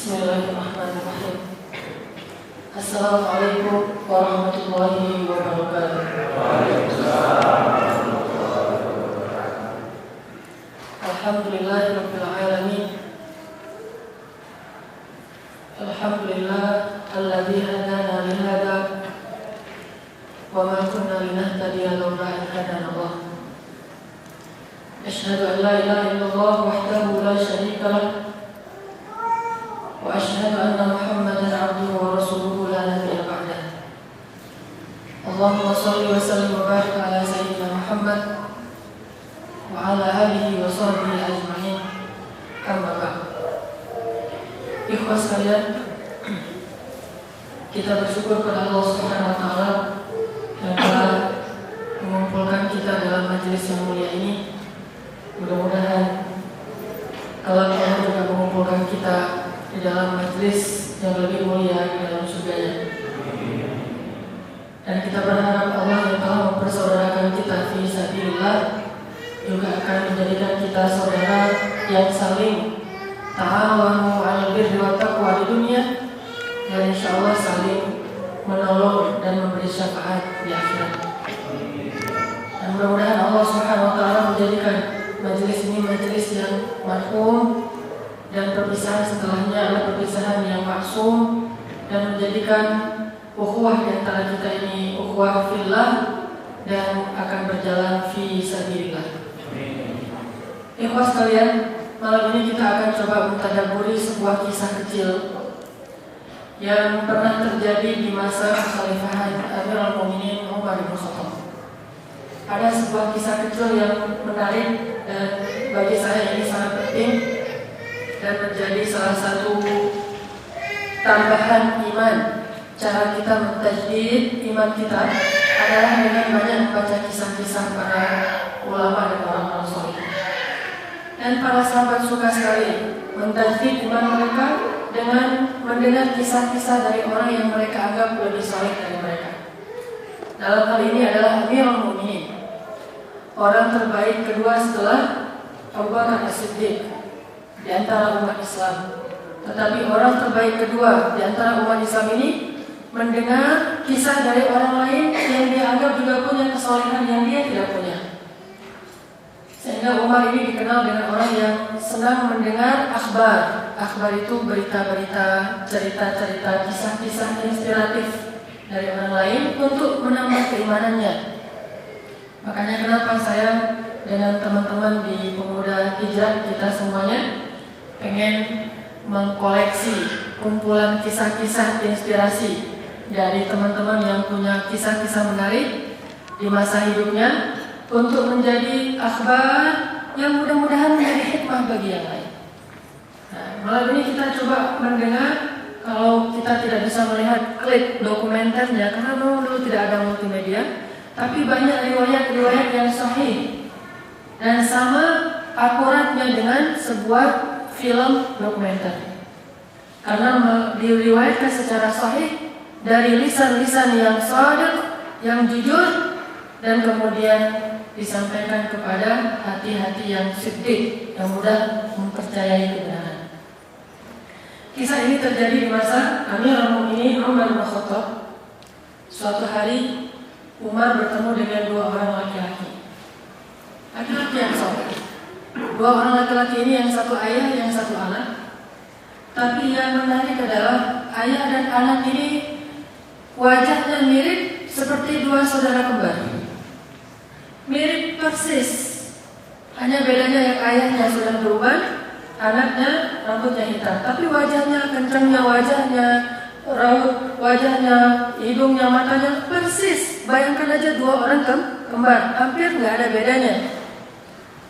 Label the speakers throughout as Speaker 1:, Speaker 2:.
Speaker 1: Bismillahirrahmanirrahim. Assalamualaikum warahmatullahi wabarakatuh. Alhamdulillahirabbil alamin. Alhamdulillah alladzi hadana li hada wa ma kunna linahtadiya lawla an hadana Allah. Asyhadu an la ilaha illallah wahdahu la syarika lah wa asyhadu anna Muhammadan abduhu wa rasuluhu la nabiyya ba'dah. Allahumma shalli wa sallim wa barik ala sayyidina Muhammad wa ala alihi wa sahbihi ajma'in. Amma ba'd. Ikhwas sekalian, kita bersyukur kepada Allah Subhanahu wa taala yang telah mengumpulkan kita dalam majelis yang mulia ini. Mudah-mudahan Allah juga mengumpulkan kita di dalam majelis yang lebih mulia di dalam surganya. Dan kita berharap Allah yang telah mempersaudarakan kita fi sabilillah juga akan menjadikan kita saudara yang saling ta'awanu 'alal birri wat taqwa di dunia, dan insyaallah saling menolong dan memberi syafaat di akhirat. Dan mudah-mudahan Allah Subhanahu wa taala menjadikan majelis ini majelis yang marhum dan perpisahan setelahnya adalah perpisahan yang maksum, dan menjadikan ukhuwah di antara kita ini ukhuwah fillah dan akan berjalan fi sabilillah. Ikhwas sekalian, malam ini kita akan coba mentadabburi sebuah kisah kecil yang pernah terjadi di masa kekhalifahan Amirul Mukminin Umar bin Khattab. Ada sebuah kisah kecil yang menarik dan bagi saya ini sangat penting dan menjadi salah satu tambahan iman. Cara kita mentajdid iman kita adalah dengan banyak membaca kisah-kisah para ulama dan orang-orang saleh. Dan para sahabat suka sekali mentajdid iman mereka dengan mendengar kisah-kisah dari orang yang mereka anggap lebih saleh dari mereka. Dalam hal ini adalah Amirul Mukminin, orang terbaik kedua setelah Abu Bakar As-Siddiq di antara umat Islam. Tetapi orang terbaik kedua di antara umat Islam ini mendengar kisah dari orang lain yang dia anggap juga punya kesolehan yang dia tidak punya. Sehingga Umar ini dikenal dengan orang yang senang mendengar akhbar. Akhbar itu berita-berita, cerita-cerita, kisah-kisah inspiratif dari orang lain untuk menambah keimanannya. Makanya kenapa saya dengan teman-teman di Pemuda Hijrah kita semuanya pengen mengkoleksi kumpulan kisah-kisah inspirasi dari teman-teman yang punya kisah-kisah menarik di masa hidupnya untuk menjadi akhbar yang mudah-mudahan menjadi hikmah bagi yang lain. Nah, malam ini kita coba mendengar, kalau kita tidak bisa melihat klip dokumenternya karena memang dulu tidak ada multimedia, tapi banyak riwayat-riwayat yang sahih dan sama akuratnya dengan sebuah film dokumenter. Karena diriwayatkan secara sahih dari lisan-lisan yang shadiq, yang jujur, dan kemudian disampaikan kepada hati-hati yang siddiq, yang mudah mempercayai kebenaran. Kisah ini terjadi di masa Amirul Mukminin Umar bin Khattab. Suatu hari Umar bertemu dengan dua orang laki-laki yang soleh. Dua orang laki-laki ini yang satu ayah, yang satu anak. Tapi yang menarik adalah ayah dan anak ini wajahnya mirip seperti dua saudara kembar. Mirip persis. Hanya bedanya yang ayahnya sudah berubah, anaknya rambutnya hitam. Tapi wajahnya, kencangnya wajahnya, raut wajahnya, hidungnya, matanya persis. Bayangkan aja dua orang kembar, hampir nggak ada bedanya.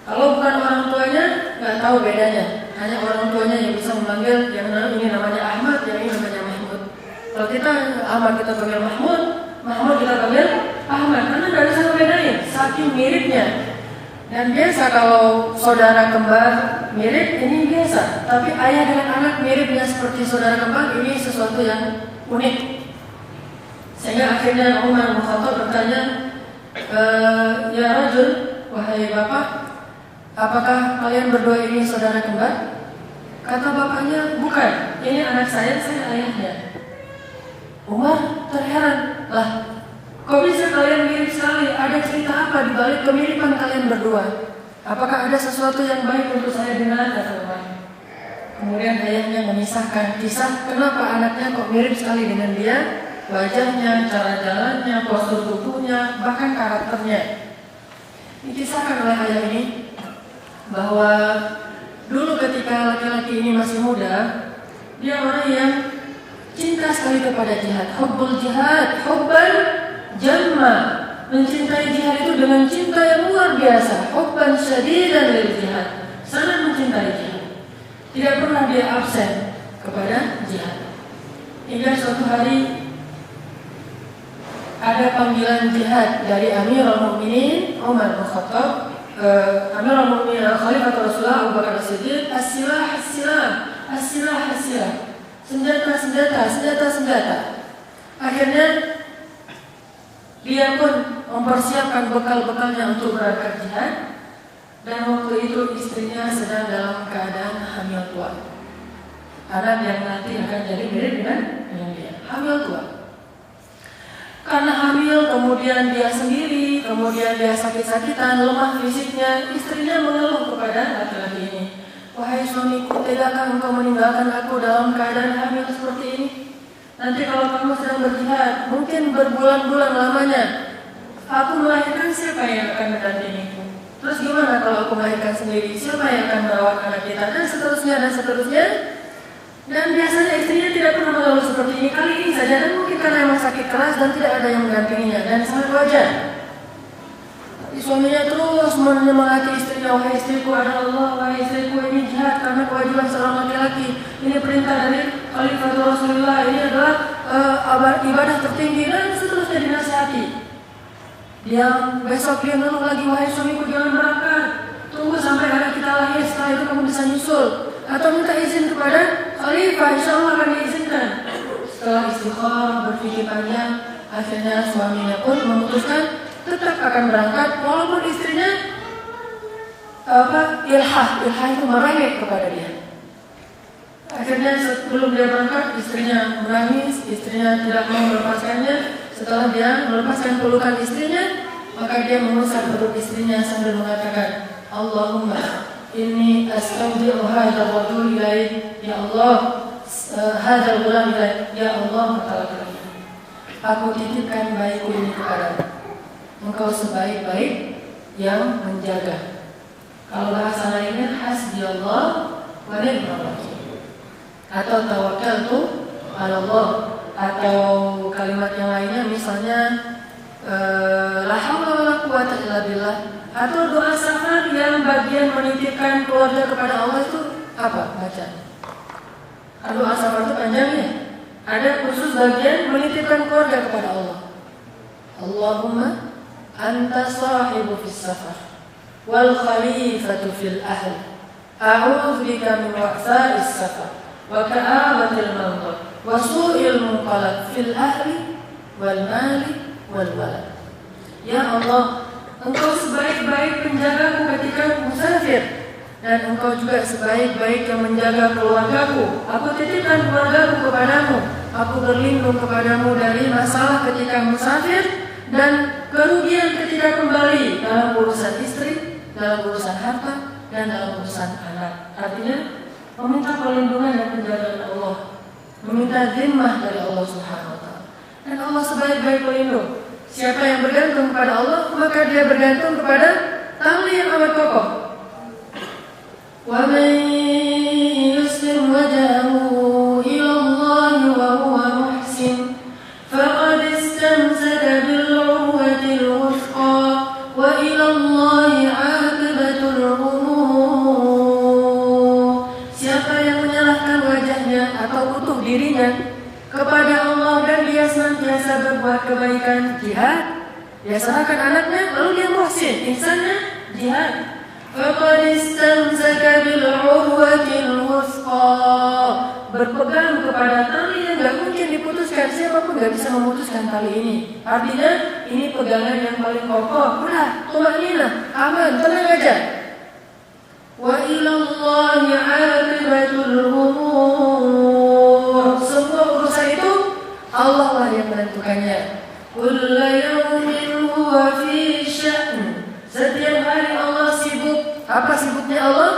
Speaker 1: Kalau bukan orang tuanya, nggak tahu bedanya. Hanya orang tuanya yang bisa memanggil, yang ini namanya Ahmad, yang ini namanya Mahmud. Kalau kita Ahmad kita panggil Mahmud, Mahmud kita panggil Ahmad, karena nggak bisa bedain, saking miripnya. Dan biasa kalau saudara kembar mirip, ini biasa. Tapi ayah dengan anak miripnya seperti saudara kembar, ini sesuatu yang unik. Sehingga akhirnya Umar bin Khattab bertanya, ya Rajul, wahai bapak, apakah kalian berdua ini saudara kembar? Kata bapaknya, bukan, ini anak saya ayahnya. Umar terheran, lah kok bisa kalian mirip sekali? Ada cerita apa di balik kemiripan kalian berdua? Apakah ada sesuatu yang baik untuk saya dengar? Kata Umar. Kemudian ayahnya memisahkan kisah kenapa anaknya kok mirip sekali dengan dia, wajahnya, cara jalannya, postur tubuhnya, bahkan karakternya. Dikisahkan oleh ayah ini bahwa dulu ketika laki-laki ini masih muda, dia orang yang cinta sekali kepada jihad, hubbul jihad, hubban jamma, mencintai jihad itu dengan cinta yang luar biasa, hubban syadidan lil jihad, sangat mencintai jihad. Tidak pernah dia absen kepada jihad. Hingga suatu hari ada panggilan jihad dari Amirul Mukminin Umar bin Khattab, Amirul Mukminin Khalifah Rasulullah Abu Bakar As-Siddiq, as-silah, as-silah, as-silah, as-silah, senjata, senjata, senjata, senjata. Akhirnya dia pun mempersiapkan bekal-bekalnya untuk berangkat jihad. Dan waktu itu istrinya sedang dalam keadaan hamil tua. Anak yang nanti akan jadi mirip dengan dia, hamil tua. Karena hamil, kemudian dia sendiri, kemudian dia sakit-sakitan, lemah fisiknya, istrinya mengeluh kepada laki-laki ini. Wahai suamiku, tegakkah engkau meninggalkan aku dalam keadaan hamil seperti ini? Nanti kalau kamu sedang berjihad, mungkin berbulan-bulan lamanya, aku melahirkan, siapa yang akan mendampingiku? Terus gimana kalau aku melahirkan sendiri? Siapa yang akan merawat anak kita? Dan seterusnya, dan seterusnya. Dan biasanya istrinya tidak pernah mengeluh seperti ini. Kali ini saja, dan mungkin karena memang sakit keras dan tidak ada yang mendampinginya, dan sangat wajar. Suaminya terus menyemangati istrinya, wahai istriku ada Allah, wahai istriku ini jihad karena kewajiban seorang laki-laki. Ini perintah dari Khalifah Rasulullah, ini adalah ibadah tertinggi, dan seterusnya dinasihati. Yang besok dia ngeluh lagi, wahai suamiku jangan berangkat, tunggu sampai anak kita lahir, setelah itu kamu bisa nyusul, atau minta izin kepada Khalifah, insya Allah akan diizinkan. Setelah istikharah berpikir panjang, akhirnya suaminya pun memutuskan tetap akan berangkat, walaupun istrinya ilhah itu merengek kepada dia. Akhirnya sebelum dia berangkat, istrinya menangis, istrinya tidak mau melepaskannya. Setelah dia melepaskan pelukan istrinya, maka dia mengusap perut istrinya sambil mengatakan, Allahumma inni astaudi'u hadzal rajul ilaik, ya Allah, hadzal ghulam ilaik, ya Allah, kata laki-laki, aku titipkan bayiku ini kepadamu. Engkau sebaik-baik yang menjaga. Kalau bahasa lainnya hasbi Allah wa ni'mal wakil, atau tawakkaltu 'ala Allah, atau kalimat yang lainnya misalnya la haula wala quwwata illa billah, atau doa safar yang bagian menitipkan keluarga kepada Allah itu apa baca? Doa safar itu panjangnya. Ada khusus bagian menitipkan keluarga kepada Allah. Allahumma anta sahibu fis safar wal khalifatu fil ahl, a'udzu bika min wa'sa'is safar wa ka'abatil maut wa su'il munqalab fil ahli wal mali wal walad. Ya Allah, Engkau sebaik-baik penjagaku ketika musafir, dan Engkau juga sebaik-baik yang menjaga keluargaku. Aku titipkan keluargaku kepadamu. Aku berlindung kepadamu dari masalah ketika musafir dan kerugian ketika kembali dalam urusan istri, dalam urusan harta, dan dalam urusan anak. Artinya meminta perlindungan dan penjagaan Allah, meminta zimmah dari Allah Subhanahu wa taala. Dan Allah sebaik-baik pelindung. Siapa yang bergantung kepada Allah, maka dia bergantung kepada tali yang amat kokoh. Wa man yuslim wajhahu ila Allah wa huwa muhsin faqad istamsaka bil 'urwatil wuthqa wa ila Allah 'aqibatul umur. Siapa yang menyerahkan wajahnya atau utuh dirinya kepada Allah dan dia senantiasa berbuat kebaikan, jihad, dia serahkan anaknya, lalu dia muhsin, ihsannya jihad. Faqad istamsaka bil 'urwatil wuthqa, berpegang kepada tali yang enggak mungkin diputuskan, siapapun enggak bisa memutuskan tali ini. Artinya ini pegangan yang paling kokoh. Udah, tumaninah, aman, tenang aja. wa ilallahi 'aqibatul umur. Semua urusan itu Allah lah yang menentukannya. Kullu yawmin huwa fi sya'n. Setiap hari Allah sibuk. Apa sibuknya Allah?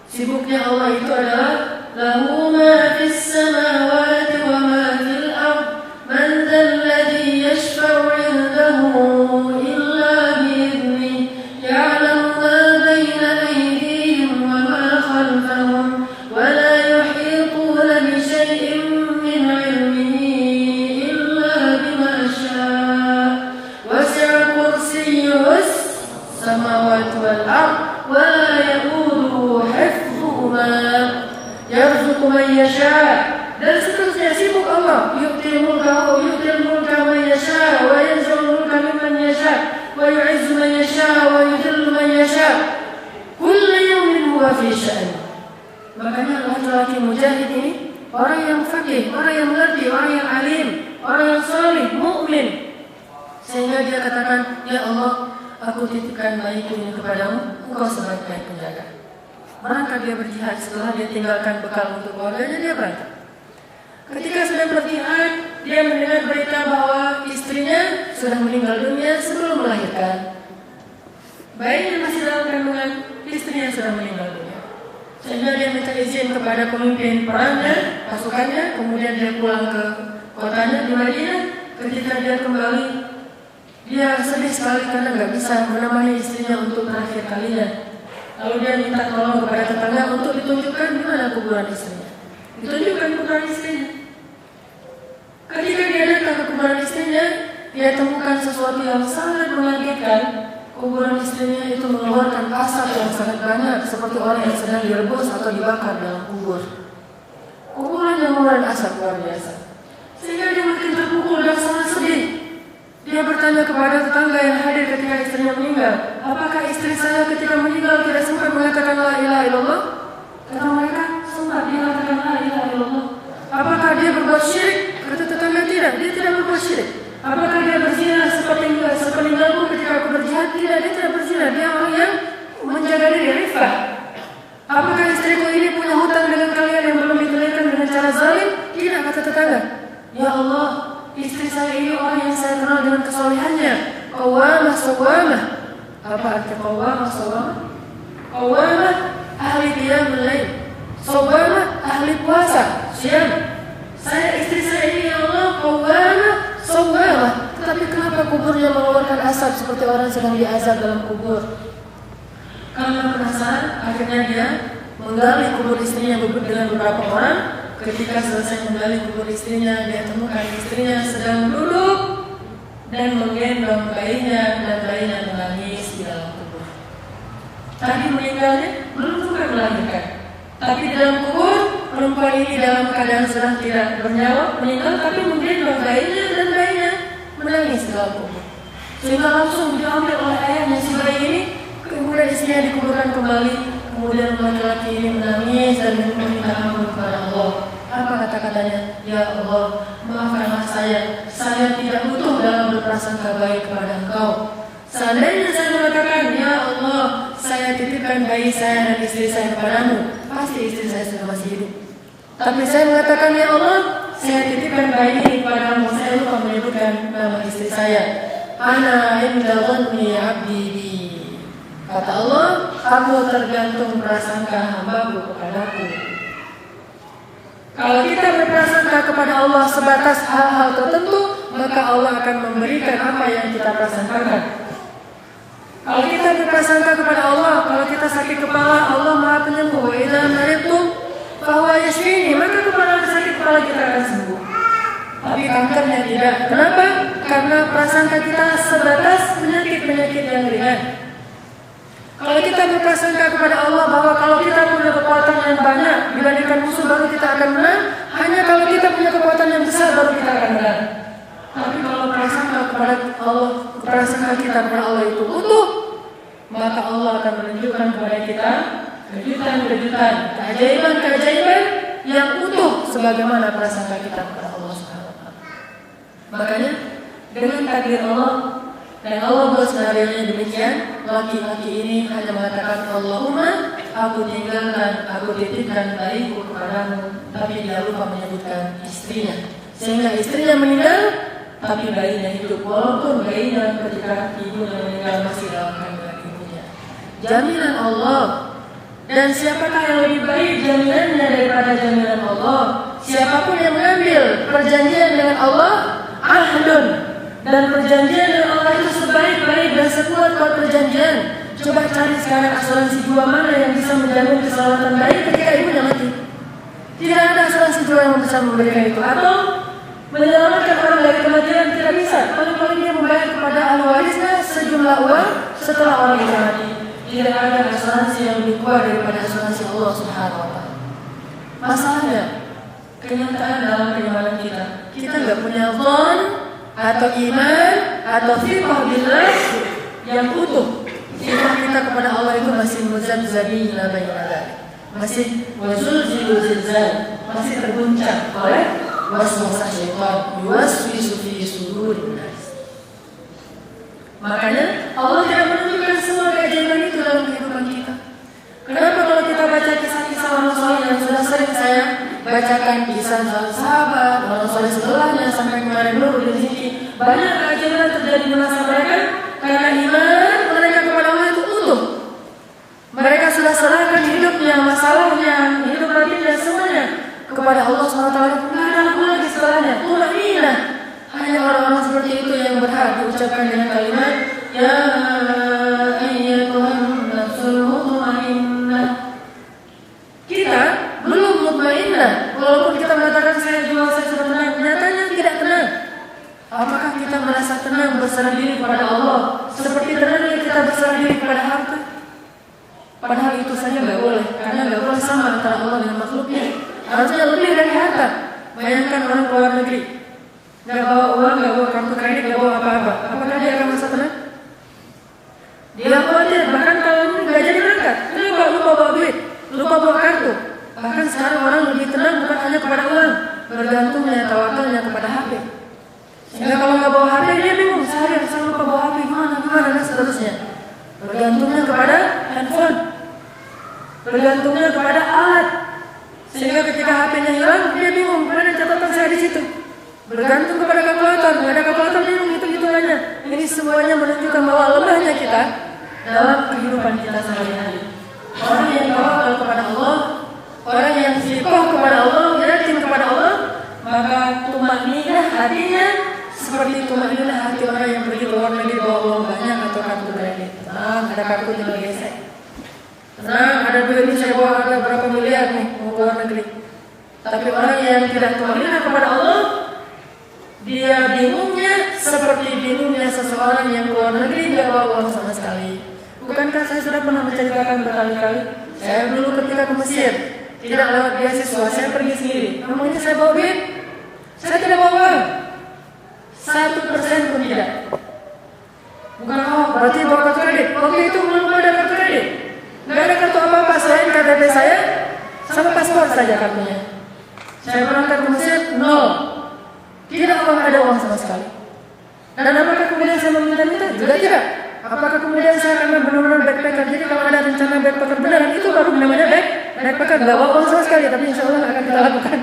Speaker 1: Sibuknya Allah itu adalah lahu ma fis samawati wa ma fil ard. Man dzal ladzi yashfa'u 'indahu illa bi'idznihi. Ya'lamu ma baina aydihim wa ma khalfahum wa la yuhituna bi syai'in min 'ilmihi illa bima syaa. Wasi'a kursiyyuhu samawati wal ard wa la ya'uduhu hifdhuhuma. Yarzuqu man yasha. Dan seterusnya sibuk Allah. Yu'til mulka man yasha wa yanzi'ul mulka mimman yasha wa yu'izzu man yasha wa yudhillu man yasha. Kullu yawmin huwa fi sya'n. Makanya laki-laki mujahid ini orang yang faqih, orang yang mengerti, orang yang alim, orang yang salih, mukmin. Sehingga dia katakan, ya Allah, aku titipkan bayiku ini kepadamu, engkau sebaik-baik penjaga. Berangkat dia berjihad, setelah dia tinggalkan bekal untuk keluarganya, dia berangkat. Ketika sedang berjihad, dia mendengar berita bahwa istrinya sudah meninggal dunia sebelum melahirkan. Bayinya masih dalam kandungan, istrinya sudah meninggal dunia. Sehingga dia minta izin kepada pemimpin perangnya, pasukannya, kemudian dia pulang ke kotanya di Madinah. Ketika dia kembali, dia sedih sekali karena nggak bisa menemani istrinya untuk terakhir kalinya. Lalu dia minta tolong kepada tetangga untuk ditunjukkan di mana kuburan istrinya. Ditunjukkan kuburan istrinya. Ketika dia datang ke kuburan istrinya, dia temukan sesuatu yang sangat mengagetkan. Kuburan istrinya itu mengeluarkan asap yang sangat banyak, seperti orang yang sedang direbus atau dibakar dalam kubur. Kuburan yang mengeluarkan asap luar biasa. Sehingga dia makin terpukul dan sangat sedih. Dia bertanya kepada tetangga yang hadir ketika istrinya meninggal, apakah istri saya ketika meninggal tidak sempat mengatakan la ilaha illallah? Kata mereka, sempat dia mengatakan la ilaha illallah. Apakah dia berbuat syirik? Kata tetangga, tidak, dia tidak berbuat syirik. Apakah dia berzina sepeninggalku ketika aku berjihad? Tidak, dia tidak berzina. Dia orang yang menjaga diri, rifah. Apakah istriku ini punya hutang dengan kalian yang belum ditunaikan dengan cara zalim? Tidak, kata tetangga. Ya Allah, istri saya ini orang yang saya kenal dengan kesolehannya. Qawwamah, sawwamah. Apa arti qawwamah, sawwamah? Qawwamah, ahli qiyamul lail. Sawwamah, ahli puasa, siam. Istri saya ini, ya Allah, qawwamah, sawwamah. Tetapi kenapa kuburnya mengeluarkan asap seperti orang sedang diazab dalam kubur? Karena penasaran, akhirnya dia menggali kubur istrinya dengan beberapa orang. Ketika selesai menggali kubur istrinya, dia temukan istrinya sedang duduk dan menggendong bayinya, dan bayinya menangis di dalam kubur. Tadi meninggalnya belum sempat melahirkan, tapi di dalam kubur perempuan ini dalam keadaan sedang tidak bernyawa, meninggal, tapi menggendong bayinya dan bayinya menangis di dalam kubur. Sehingga langsung diambil oleh ayahnya si bayi ini, kemudian istrinya dikuburkan kembali. Kemudian laki-laki ini menangis dan meminta ampun kepada Allah. Apa kata-katanya? Ya Allah, maafkanlah saya tidak butuh dalam berprasangka baik kepada Engkau. Seandainya saya mengatakan, ya Allah, saya titipkan bayi saya dan istri saya kepadamu, pasti istri saya sudah masih hidup. Tapi saya mengatakan, ya Allah, saya titipkan bayi ini kepadamu, saya lupa menyebutkan nama istri saya. Ana inda dhanni abdi bi. Kata Allah, aku tergantung prasangka hambaku kepadaku. Kalau kita berprasangka kepada Allah sebatas hal-hal tertentu, maka Allah akan memberikan apa yang kita prasangkakan. Kalau kita berprasangka kepada Allah, kalau kita sakit kepala, Allah Maha Penyembuh. Wa idza maridtu fa huwa yashfini, maka sakit kepala kita akan sembuh. Tapi kankernya tidak. Kenapa? Karena prasangka kita sebatas penyakit-penyakit yang ringan. Kalau kita berprasangka kepada Allah bahwa kalau kita punya kekuatan yang banyak dibandingkan musuh baru kita akan menang, hanya kalau kita punya kekuatan yang besar baru kita akan menang. Tapi kalau prasangka kepada Allah, prasangka kita kepada Allah itu utuh, maka Allah akan menunjukkan kepada kita kejutan-kejutan, keajaiban-keajaiban yang utuh sebagaimana prasangka kita kepada Allah Subhanahu wa taala. Makanya dengan takdir Allah, Dan Allah buat skenario-nya demikian. Laki-laki ini hanya mengatakan Allahumma, aku tinggalkan, aku titipkan bayiku kepadamu, tapi dia lupa menyebutkan istrinya. Sehingga istrinya meninggal, tapi bayinya hidup. Walaupun bayinya ketika ibunya meninggal masih dalam kandungan ibunya. Jaminan Allah. Dan siapakah yang lebih baik jaminannya daripada jaminan Allah? Siapapun yang mengambil perjanjian dengan Allah, ahdun. Dan perjanjian dengan Allah itu sebaik-baik dan sekuat-kuat perjanjian. Coba cari sekarang asuransi jiwa mana yang bisa menjamin keselamatan bayi ketika ibunya mati. Tidak ada asuransi jiwa yang bisa memberikan itu. Atau menyelamatkan orang dari kematian, tidak bisa. Paling-paling dia membayar kepada ahli warisnya sejumlah uang setelah orang itu mati. Tidak ada asuransi yang lebih kuat daripada asuransi Allah Subhanahu wa Ta'ala. Masalahnya, kenyataan dalam keimanan kita nggak punya dhon atau iman atau fiqh billah yang utuh. Iman kita kepada Allah itu masih muzabzabina baina dzalik. Masih wazulzilu zilzal, masih terguncang oleh waswasah syaitan, yuwaswisu fi sudurin nas. Makanya Allah tidak menunjukkan semua keajaiban itu dalam kehidupan kita. Kenapa kalau kita baca kisah-kisah orang soleh yang sudah sering saya bacakan, kisah sahabat, orang soleh sebelahnya sampai kemarin dulu di sini, banyak keajaiban terjadi di masa mereka karena iman mereka kepada Allah itu utuh. Mereka sudah serahkan hidupnya, masalahnya, hidup matinya semuanya kepada Allah SWT. Tidak ada apa lagi setelahnya. Tumanina. Hanya orang-orang seperti itu yang berhak diucapkan dengan kalimat Ya ayyatuhan nafsul mutmainnah. Kita belum mutmainnah. Walaupun kita mengatakan saya jual, saya sudah tenang, nyatanya tidak tenang. Apakah kita merasa tenang berserah diri kepada Allah seperti tenangnya kita berserah diri kepada harta? Padahal itu saja nggak boleh, karena nggak boleh sama antara Allah dengan makhluknya. Harusnya lebih dari harta. Bayangkan orang ke luar negeri, nggak bawa uang, nggak bawa kartu kredit, nggak bawa apa-apa. Apakah dia akan merasa tenang? Dia khawatir, bahkan kalau nggak jadi berangkat, kenapa lupa bawa duit, lupa bawa kartu. Bahkan sekarang orang lebih tenang bukan hanya kepada uang, bergantungnya, tawakalnya kepada HP. Sehingga kalau nggak bawa HP, dia bingung, saya lupa bawa HP, gimana, dan seterusnya. Bergantungnya kepada handphone, bergantungnya kepada alat. Sehingga ketika HP-nya hilang, dia bingung, mana catatan saya di situ. Bergantung kepada kalkulator, nggak ada kalkulator, bingung hitung-hitungannya. Ini semuanya menunjukkan bahwa lemahnya kita dalam kehidupan kita sehari-hari. Orang yang tawakal kepada Allah, orang yang fiqh kepada Allah, yakin kepada Allah, maka tumakninah hatinya seperti tumakninah hati orang yang pergi ke luar negeri bawa uang banyak atau kartu kredit. Tenang, ada kartu tinggal gesek. Tenang, ada duit ini saya bawa ada berapa miliar nih mau ke luar negeri. Tapi orang yang tidak tumakninah kepada Allah, dia bingungnya seperti bingungnya seseorang yang keluar negeri tidak bawa uang sama sekali. Bukankah saya sudah pernah menceritakan berkali-kali? Saya dulu ketika ke Mesir tidak lewat beasiswa, saya pergi sendiri. Namanya saya bawa duit, saya tidak bawa uang, 1% pun tidak. Bukan berarti bawa kartu kredit. Waktu itu belum ada kartu kredit, nggak ada kartu apa-apa selain KTP saya sama paspor saja kartunya. Saya berangkat ke Mesir, nol. Tidak ada uang sama sekali. Dan apakah kemudian saya meminta-minta? Juga tidak. Apakah kemudian saya akan benar-benar backpacker? Jadi kalau ada rencana backpacker beneran, itu baru namanya backpacker. Gak bawa uang sama sekali, tapi insya Allah akan kita lakukan.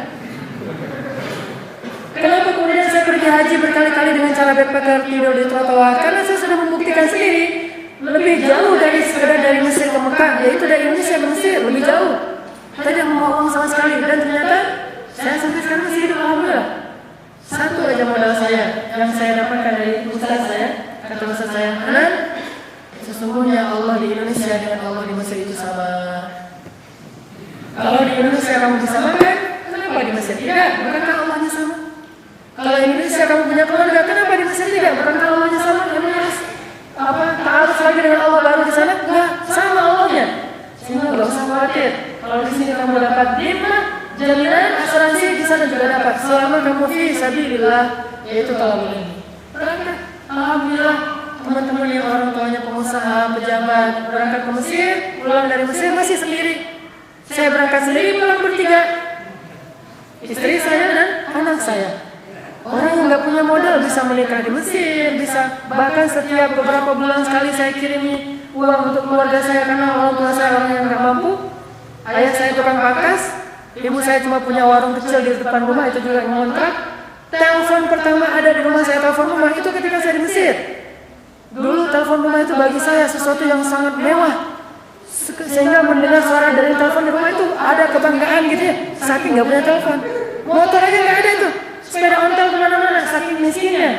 Speaker 1: Kenapa kemudian saya pergi haji berkali-kali dengan cara backpacker, tidur di trotoar? Karena saya sudah membuktikan sendiri lebih jauh dari sekedar dari Mesir ke Mekah, yaitu dari Indonesia ke Mesir, lebih jauh. Tidak membawa uang sama sekali. Dan ternyata saya sampai sekarang masih hidup, alhamdulillah. Satu aja modal saya yang saya dapatkan dari ustaz saya, kata ustaz saya, Hanan, sesungguhnya Allah di Indonesia dengan Allah di Mesir itu sama. Kalau di Indonesia kamu bisa makan, kenapa di Mesir tidak? Bukankah Allahnya sama? Kalau di Indonesia kamu punya keluarga, kenapa di Mesir tidak? Bukankah Allahnya sama? Emang harus ta'aruf lagi dengan Allah baru di sana? Enggak, sama Allahnya. Sehingga nggak usah khawatir. Kalau di sini kamu dapat dimah, jaminan asuransi di sana juga dapat selama kamu fi sabilillah, yaitu talabul ilmi. Berangkat, alhamdulillah, teman-teman yang orang tuanya pengusaha, pejabat, berangkat ke Mesir, pulang dari Mesir masih sendiri. Saya berangkat sendiri, pulang bertiga, istri saya dan anak saya. Orang yang nggak nggak punya modal bisa menikah di Mesir, bisa bahkan setiap beberapa bulan sekali saya kirimi uang untuk keluarga saya karena orang tua saya orang yang nggak mampu. Ayah saya tukang pangkas, ibu saya cuma punya warung kecil di depan rumah, itu juga ngontrak. Telepon pertama ada di rumah saya, telepon rumah itu ketika saya di Mesir. Dulu telepon rumah itu bagi saya sesuatu yang sangat mewah, sehingga mendengar suara dari telepon di rumah itu ada kebanggaan gitu ya. Saking nggak punya telepon, motor aja nggak ada tuh, sepeda ontel kemana-mana, saking miskinnya.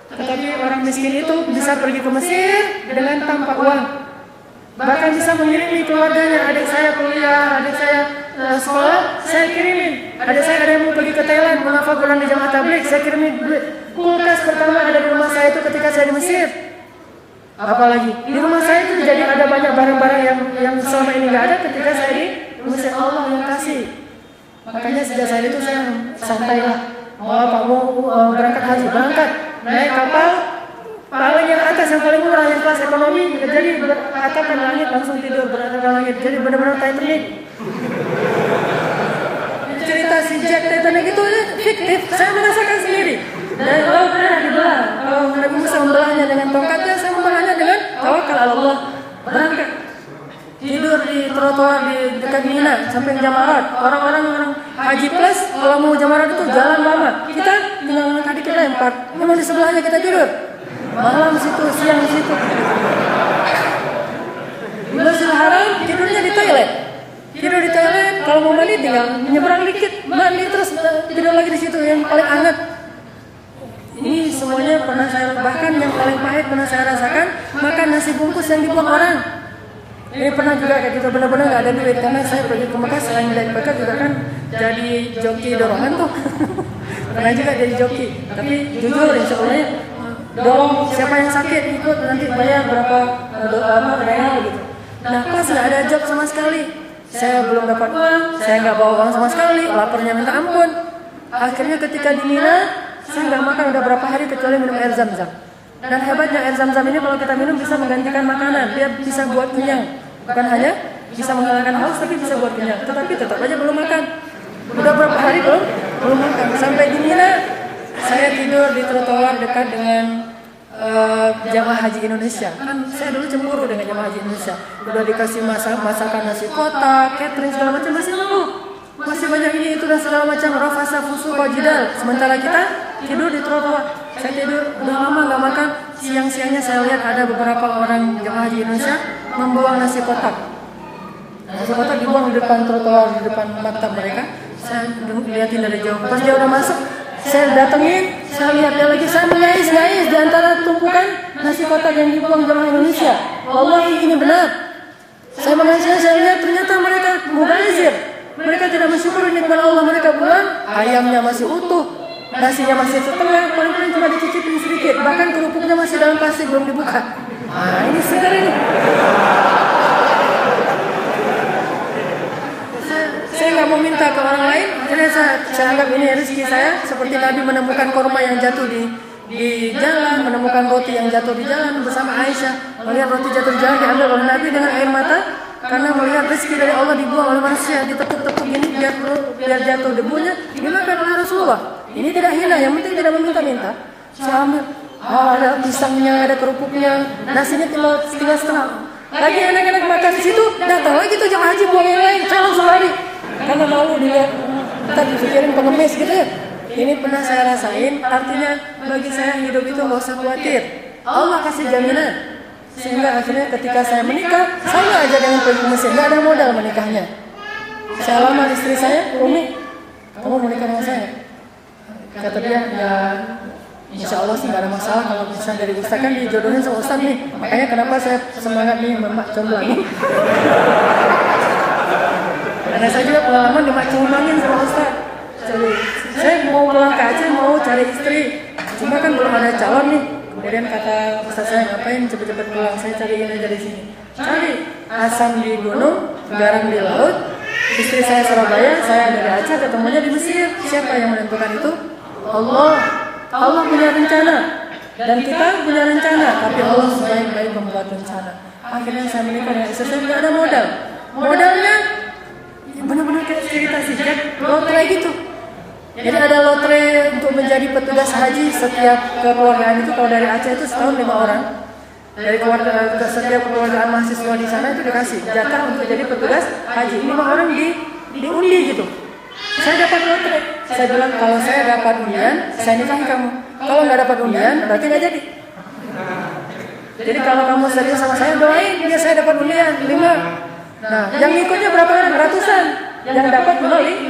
Speaker 1: Tetapi orang miskin itu bisa pergi ke Mesir dengan tanpa uang, bahkan bisa mengirimi keluarganya. Adik saya kuliah, adik saya sekolah, saya kirimin. Adik saya ada yang mau pergi ke Thailand, menghafal Quran di Jamaah Tabligh, saya kirimin duit. Kulkas pertama ada di rumah saya itu ketika saya di Mesir. Apalagi di rumah saya itu jadi ada banyak barang-barang yang selama ini nggak ada ketika saya di Mesir. Allah yang kasih. Makanya sejak saat itu saya santai lah. Mau apa, mau berangkat haji, berangkat naik kapal paling yang atas, yang paling murah, yang kelas ekonomi, jadi beratapkan langit, langsung tidur beratapkan langit, jadi benar-benar Titanic. Cerita si Jack Titanic itu fiktif, saya merasakan sendiri. Dan kalau pernah dibelah, kalau Nabi Musa membelahnya dengan tongkatnya, saya membelahnya dengan tawakal Allah. Berangkat tidur di trotoar di dekat Mina, samping Jamarat. Orang haji plus kalau mau Jamarat itu jalan lama. Kita tinggal kaki kita lempar, memang di sebelahnya kita tidur. Malam situ, siang situ. Di Masjidil Haram tidurnya di toilet. Tidur di toilet, kalau mau mandi tinggal nyebrang dikit, mandi terus tidur lagi di situ yang paling hangat. Ini semuanya pernah saya, bahkan yang paling pahit pernah saya rasakan makan nasi bungkus yang dibuang orang. Ini pernah juga kayak gitu, benar-benar nggak ada duit karena saya pergi ke Mekah selain dari Mekah juga kan jadi joki dorongan tuh. Pernah juga jadi joki, tapi jujur insya Allahnya dorong siapa yang sakit ikut nanti bayar berapa real gitu. Nah pas nggak ada job sama sekali, saya belum dapat uang, saya nggak bawa uang sama sekali, laparnya minta ampun. Akhirnya ketika di Mina saya nggak makan udah berapa hari kecuali minum air zam-zam. Dan hebatnya air zam-zam ini kalau kita minum bisa menggantikan makanan, dia bisa buat kenyang. Bukan hanya bisa menghilangkan haus, tapi bisa buat kenyang. Tetapi tetap aja belum makan. Udah berapa hari belum makan. Sampai di Mina saya tidur di trotoar dekat dengan jamaah haji Indonesia. Kan saya dulu cemburu dengan jamaah haji Indonesia. Udah dikasih masakan nasi kotak, catering segala macam, masih mau. Masih banyak ini itu dan segala macam, rafasa fusu wajidal. Sementara kita tidur di trotoar. Saya tidur udah lama nggak makan. Siang-siangnya saya lihat ada beberapa orang jamaah haji Indonesia membuang nasi kotak. Nasi kotak dibuang di depan trotoar, di depan maktab mereka. Saya lihatin dari jauh. Pas dia udah masuk, saya datengin, saya lihat dia lagi, saya mengais-ngais di antara tumpukan nasi kotak yang dibuang jamaah Indonesia. Wallahi ini benar. Saya mengais-ngais, saya lihat ternyata mereka mubazir. Mereka tidak mensyukuri nikmat Allah, mereka buang, ayamnya masih utuh, nasinya masih setengah, paling-paling cuma dicicipin sedikit, bahkan kerupuknya masih dalam plastik belum dibuka. Ini segar ini. Saya nggak mau minta ke orang lain, akhirnya saya anggap ini rezeki saya, seperti Nabi menemukan korma yang jatuh di jalan, menemukan roti yang jatuh di jalan bersama Aisyah, melihat roti jatuh di jalan diambil oleh Nabi dengan air mata. Karena melihat rezeki dari Allah dibuang oleh manusia, ditepuk-tepuk gini biar jatuh debunya, dimakan oleh Rasulullah. Ini tidak hina, yang penting tidak meminta-minta. Saya ambil, ada pisangnya, ada kerupuknya, nasinya tinggal setengah. Lagi anak-anak makan di situ, datang lagi tuh jemaah haji buang yang lain, saya langsung lari. Karena malu dilihat, kita dipikirin pengemis gitu ya. Ini pernah saya rasain, artinya bagi saya hidup itu nggak usah khawatir. Allah kasih jaminan. Sehingga akhirnya ketika saya menikah, sama aja dengan pergi ke Mesir, nggak ada modal menikahnya. Saya lamar istri saya, Umi, kamu mau nikah dengan saya? Kata dia, ya insya Allah sih nggak ada masalah kalau bisa dari Ustaz, kan dijodohin sama Ustaz nih. Makanya kenapa saya semangat nih memak comblang. Karena saya juga pengalaman dimak comblangin sama Ustaz. Jadi saya mau pulang ke Aceh, mau cari istri, cuma kan belum ada calon nih. Kemudian kata Ustaz saya, ngapain cepet-cepet pulang, saya cari ini dari sini. Cari asam di gunung, garam di laut. Istri saya Surabaya, saya dari Aceh, ketemunya di Mesir. Siapa yang menentukan itu? Allah. Allah punya rencana. Dan kita punya rencana, tapi Allah sebaik-baik membuat rencana. Akhirnya saya menikah dengan istri saya, nggak ada modal. Modalnya benar-benar kayak cerita si Jack, lotre gitu.
Speaker 2: Jadi ada lotre untuk menjadi petugas haji setiap kekeluargaan itu. Kalau dari Aceh itu setahun 5 orang. Dari keluarga setiap keluargaan mahasiswa di sana itu dikasih jatah untuk jadi petugas haji. 5 orang diundi gitu. Saya dapat lotre. Saya bilang kalau saya dapat undian, saya nikahi kamu. Kalau nggak dapat undian, berarti nggak jadi. Jadi kalau kamu serius sama saya, doain biar saya dapat undian 5. Nah, yang ikutnya berapa orang? Ratusan. Yang dapat cuma 5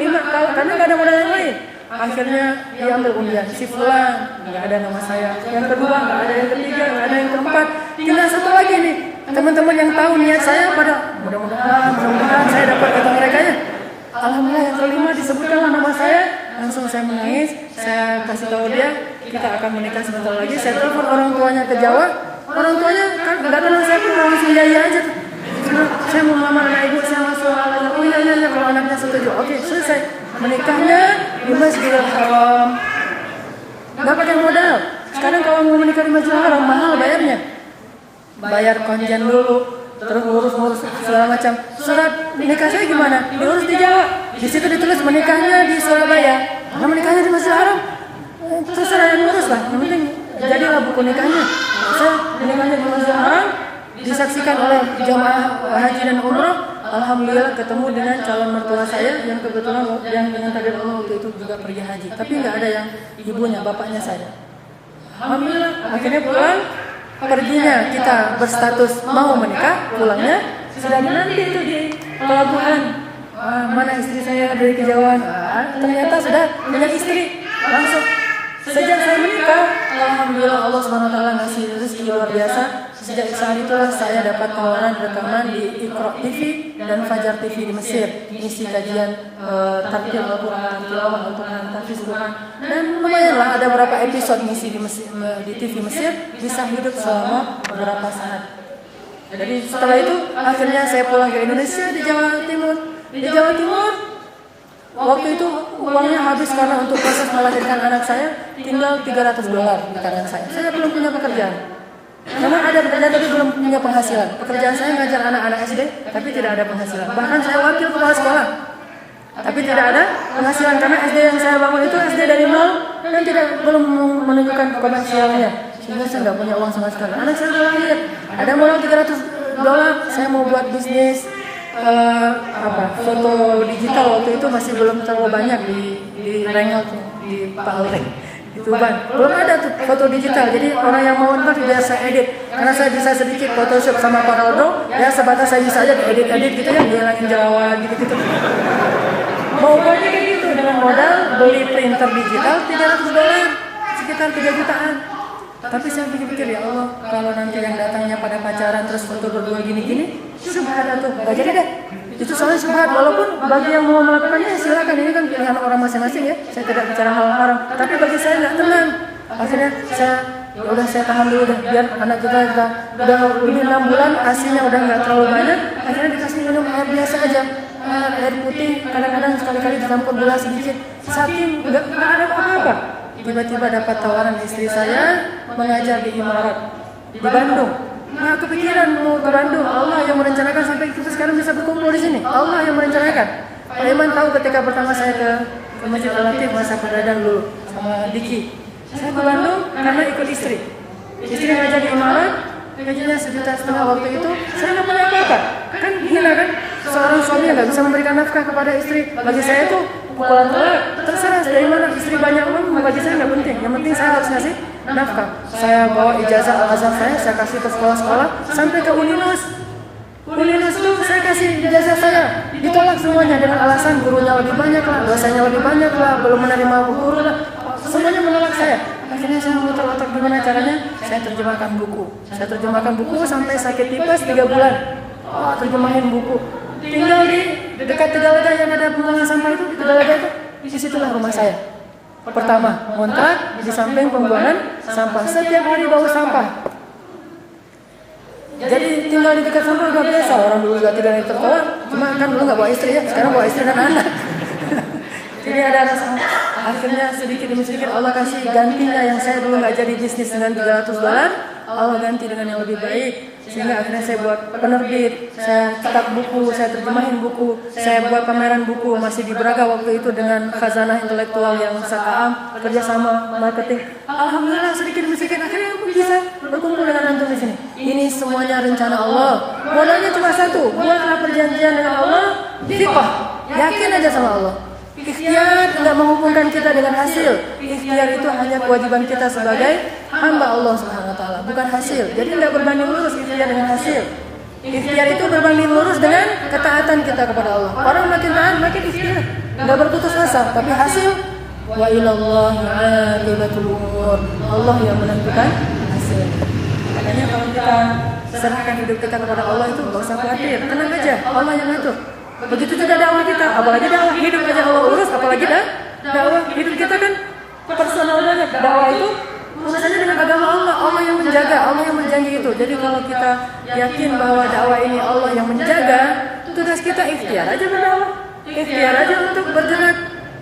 Speaker 2: karena nggak ada modal yang lain. Akhirnya dia ambil undian, si fulan, nggak ada nama saya. Yang kedua nggak ada, yang ketiga nggak ada, yang keempat. Tinggal satu lagi nih. Teman-teman yang tahu niat saya pada mudah-mudahan saya dapat kata mereka nya. Alhamdulillah yang kelima disebutkanlah nama saya. Langsung saya menangis. Saya kasih tahu dia kita akan menikah sebentar lagi. Saya telepon orang tuanya ke Jawa. Orang tuanya kan nggak kenal saya pun langsung iya aja. Saya mau melamar anak ibu, saya masuk alatnya. Oh iya kalau anaknya setuju. Oke, selesai. Menikahnya di Masjidil Haram. Gak pakai modal. Sekarang kalau mau menikah di Masjidil Haram mahal bayarnya. Bayar konjen dulu, terus ngurus segala macam. Surat nikah saya gimana? Diurus di Jawa. Di situ ditulis menikahnya di Surabaya. Nah, menikahnya di Masjidil Haram. Terserah yang ngurus lah. Yang penting jadilah buku nikahnya. Saya menikahnya di Masjidil Haram. Disaksikan oleh jamaah haji dan umroh. Alhamdulillah ketemu dengan calon mertua saya yang kebetulan yang dengan takdir Allah waktu itu juga pergi haji. Tapi nggak ada yang ibunya, bapaknya saya. Alhamdulillah akhirnya pulang. Perginya kita berstatus mau menikah, pulangnya sudah nanti itu di pelabuhan. Mana istri saya dari kejauhan? Ternyata sudah punya istri. Langsung sejak saya menikah, alhamdulillah Allah SWT ngasih rezeki luar biasa. Sejak saat itulah saya dapat tawaran rekaman di Iqra TV dan Fajar TV di Mesir, misi kajian tartil Al-Quran, tilawah Al-Quran, tahfiz Quran, dan lumayanlah ada beberapa episode misi di TV Mesir bisa hidup selama beberapa saat. Jadi setelah itu akhirnya saya pulang ke Indonesia di Jawa Timur. Di Jawa Timur waktu itu uangnya habis karena untuk proses melahirkan anak saya tinggal $300 di tangan saya. Saya belum punya pekerjaan. Memang ada pekerjaan tapi belum punya penghasilan. Pekerjaan saya ngajar anak-anak SD tapi tidak ada penghasilan. Bahkan saya wakil kepala sekolah tapi tidak ada penghasilan karena SD yang saya bangun itu SD dari nol dan belum menunjukkan komersialnya. Sehingga saya nggak punya uang sama sekali. Anak saya udah lahir, ada modal $300. Saya mau buat bisnis foto digital waktu itu masih belum terlalu banyak di Rengal di Pak Alreng. Itu Bang, belum ada tuh foto digital. Jadi orang yang mau ntar biasa edit. Karena saya bisa sedikit Photoshop sama Corel Draw, ya sebatas saya bisa aja edit gitu ya, ngilangin jerawat gitu-gitu. Mau aja kayak gitu dengan modal beli printer digital $300, sekitar 3 jutaan. Tapi saya pikir-pikir ya Allah, kalau nanti yang datangnya pada pacaran terus foto berdua gini-gini, subhat tuh, gak jadi deh. Itu soalnya subhat, walaupun bagi yang mau melakukannya silakan, ini kan pilihan orang masing-masing ya. Saya tidak bicara hal haram, tapi bagi saya nggak tenang. Akhirnya saya tahan dulu deh, biar anak kita udah lebih 6 bulan, asinya udah nggak terlalu banyak. Akhirnya dikasih minum air biasa aja, air putih, kadang-kadang sekali-kali dicampur gula sedikit. Saking nggak ada apa-apa. Tiba-tiba dapat tawaran istri saya mengajar di Imarat di Bandung. Nah, kepikiran mau ke Bandung. Allah yang merencanakan sampai kita sekarang bisa berkumpul di sini. Allah yang merencanakan. Pak Iman tahu ketika pertama saya ke Masjid Al-Latif masa Ramadan dulu sama Diki. Saya ke Bandung karena ikut istri. Istri ngajar di Imarat, gajinya 1,5 juta waktu itu. Saya nggak punya apa-apa. Kan gila kan? Seorang suami yang nggak bisa memberikan nafkah kepada istri. Bagi saya itu pukulan telak. Terserah dari mana istri banyak uang, bagi saya nggak penting. Yang penting saya harus ngasih nafkah. Saya bawa ijazah Al-Azhar saya kasih ke sekolah-sekolah sampai ke Uninus. Uninus itu saya kasih ijazah saya, ditolak semuanya dengan alasan gurunya lebih banyak lah, dosanya lebih banyak lah, belum menerima guru lah. Semuanya menolak saya. Akhirnya saya muter-muter gimana caranya? Saya terjemahkan buku sampai sakit tipes 3 bulan. Terjemahin buku. Tinggal di dekat Tegalega yang ada pembuangan sampah itu, di Tegalega itu, disitulah rumah saya. Pertama, ngontrak di samping pembuangan sampah. Setiap hari bau sampah. Jadi tinggal di dekat sampah udah biasa. Orang dulu juga tidak ada yang tertolak. Cuma kan dulu nggak bawa istri ya. Sekarang bawa istri dan anak. Jadi ada rasa. Akhirnya sedikit demi sedikit Allah kasih gantinya yang saya dulu nggak jadi bisnis dengan $300. Allah ganti dengan yang lebih baik. Sehingga akhirnya saya buat penerbit, saya cetak buku, saya terjemahin buku, saya buat pameran buku masih di Braga waktu itu dengan khazanah intelektual yang Sakaam, kerjasama marketing. Alhamdulillah sedikit demi sedikit akhirnya aku bisa berkumpul dengan antum di sini. Ini semuanya rencana Allah. Modalnya cuma satu, buatlah perjanjian dengan Allah, thiqah, yakin aja sama Allah. Ikhtiar tidak menghubungkan kita dengan hasil. Ikhtiar itu hanya kewajiban kita sebagai hamba Allah Subhanahu wa taala, bukan hasil. Jadi tidak berbanding lurus ikhtiar dengan hasil. Ikhtiar itu berbanding lurus dengan ketaatan kita kepada Allah. Orang makin taat makin ikhtiar, tidak berputus asa, tapi hasil wa ilallahi aqibatul umur. Allah yang menentukan hasil. Makanya kalau kita serahkan hidup kita kepada Allah itu enggak usah khawatir, tenang aja, Allah yang ngatur. Begitu juga dakwah kita, apalagi dakwah hidup aja Allah urus, apalagi dakwah hidup kita kan personal banget. Dakwah itu urusannya dengan agama Allah, Allah yang menjaga, Allah yang menjanji itu. Jadi kalau kita yakin bahwa dakwah ini Allah yang menjaga, tugas kita ikhtiar aja berdakwah, ikhtiar aja untuk bergerak.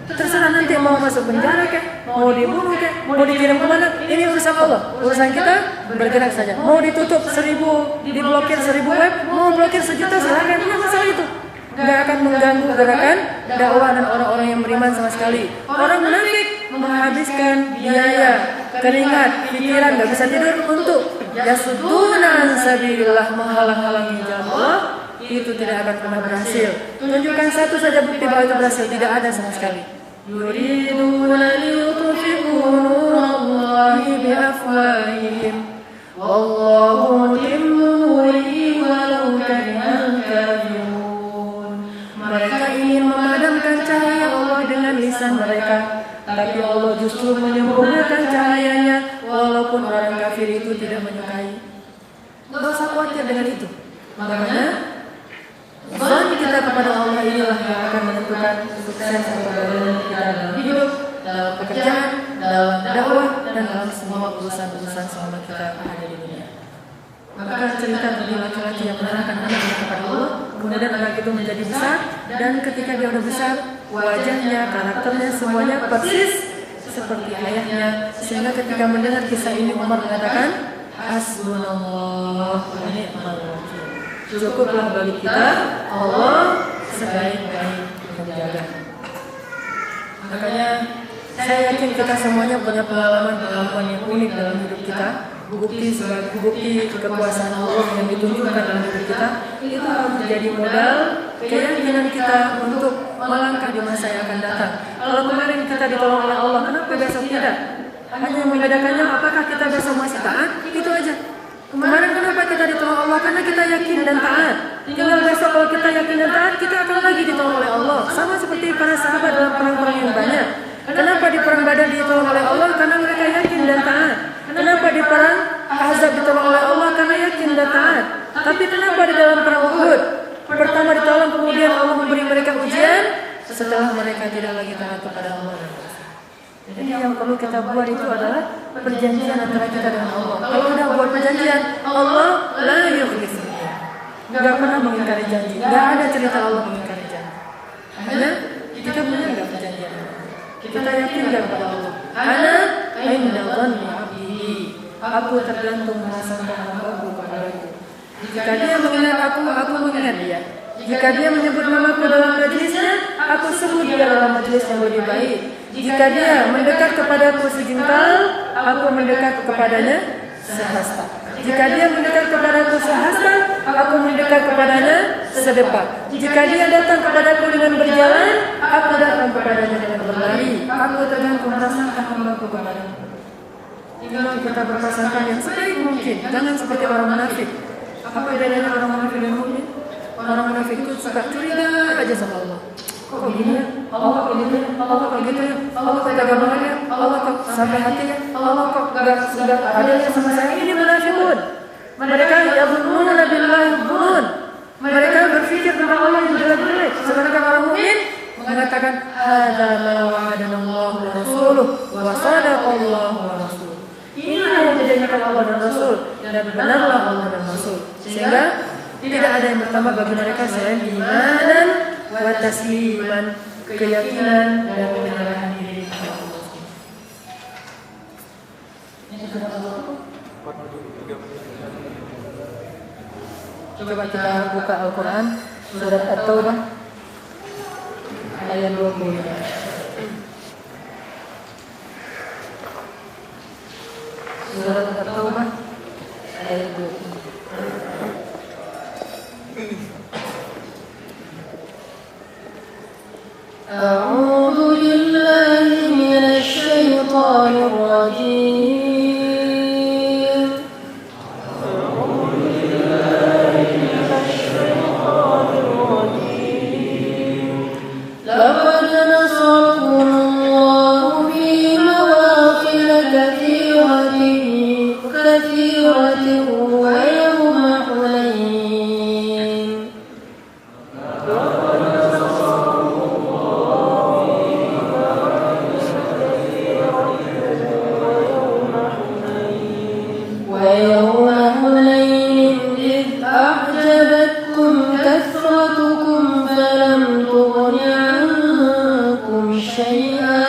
Speaker 2: Terserah nanti mau masuk penjara kek, mau dibunuh kek, mau dikirim kemana, ini urusan Allah. Urusan kita bergerak saja. Mau ditutup 1000, diblokir 1000 web, mau blokir 1 juta silakan, tidak masalah itu. Nggak akan mengganggu gerakan dakwah dan orang-orang yang beriman sama sekali. Orang munafik menghabiskan biaya, keringat, pikiran, nggak bisa tidur untuk yasudduna an sabilillah, menghalang-halangi jalan Allah, itu tidak akan pernah berhasil. Tunjukkan satu saja bukti bahwa itu berhasil, tidak ada sama sekali. Yuriduna liyutfi'u nurallahi biafwahihim wallahu mutimmu nurihi walau karihal kafirun. Mereka ingin memadamkan cahaya Allah dengan lisan mereka, tapi Allah justru menyempurnakan cahayanya walaupun orang kafir itu tidak menyukai. Tidak usah khawatir dengan itu. Makanya zon kita kepada Allah inilah yang akan menentukan sukses atau kegagalan kita dalam hidup, dalam pekerjaan, dalam dakwah, dan dalam semua urusan-urusan selama kita ada di dunia. Maka cerita tentang laki-laki yang menyerahkan anaknya kepada Allah, kemudian anak itu menjadi besar, dan ketika dia sudah besar, wajahnya, karakternya, semuanya persis seperti ayahnya. Sehingga ketika mendengar kisah ini, Umar mengatakan, Hasbunallah wa ni'mal wakil. Cukuplah bagi kita Allah sebaik-baik penjaga. Makanya saya yakin kita semuanya punya pengalaman yang unik dalam hidup kita. Bukti kekuasaan Allah yang ditunjukkan dalam hidup kita itu harus menjadi modal keyakinan kita untuk melangkah di masa yang akan datang. Kalau kemarin kita ditolong oleh Allah, kenapa besok tidak? Hanya yang membedakannya apakah kita besok masih taat? Itu aja. Kemarin kenapa kita ditolong Allah? Karena kita yakin dan taat. Tinggal besok kalau kita yakin dan taat, kita akan lagi ditolong oleh Allah. Sama seperti para sahabat dalam perang-perang yang banyak. Kenapa di perang Badar ditolong oleh Allah? Karena mereka yakin dan taat. Kenapa di perang Ahzab ditolong oleh Allah? Karena yakin dan taat. Tapi kenapa di dalam perang Uhud pertama ditolong, kemudian Allah memberi mereka ujian setelah mereka tidak lagi taat kepada Allah? Jadi yang perlu kita buat itu adalah perjanjian antara kita dengan Allah. Kalau udah buat perjanjian, Allah la yukhlif. Nggak pernah mengingkari janji. Nggak ada cerita Allah mengingkari janji. Hanya kita punya nggak perjanjian? Kita yakin nggak kepada Allah? Ana inda dhanni abdi. Aku tergantung prasangka hambaku kepadaku. Jika dia mengingat aku mengingat dia. Jika dia menyebut namaku dalam majlisnya, aku sebut dia dalam majlis yang lebih baik. Jika dia mendekat kepadaku sejengkal, aku mendekat kepadanya sehasta. Jika dia mendekat kepadaku sehasta, aku mendekat kepadanya sedepak. Jika dia datang kepadaku dengan berjalan, aku datang kepadanya dengan berlari. Aku tergantung prasangka hambaku kepadaku. Tinggal kita berprasangka yang sebaik mungkin. Jangan seperti orang munafik. Apa bedanya orang munafik dan mukmin? Orang munafik itu suka curiga aja sama Allah. Kok gini ya? Allah kok gitu ya? Allah kok gitu ya? Allah kok jaga banget ya? Allah kok sampai hati ya? Allah kok gak adanya sama saya? Ini munafikun. Mereka yazunnuna billahi dzunun. Mereka berpikir tentang Allah yang jelek-jelek. Sedangkan orang mukmin mengatakan hadza ma wa'adana Allah wa rasuluh wa sadaqallahu wa rasuluh. Inilah yang dijanjikan Allah dan Rasul, dan benarlah Allah dan Rasul. Sehingga tidak ada yang pertama bagi mereka selain imanan wa tasliman, keyakinan dan penyerahan diri kepada Allah. Ini kenapa? Coba kita buka Al-Quran surat At-Taubah ayat 20. Surat At-Taubah ayat 20.
Speaker 1: أعوذ بالله من الشيطان الرجيم لقد نصركم الله في مواطن كثيرة ويوم حنين إذ أعجبتكم كثرتكم فلم تغن عنكم شيئا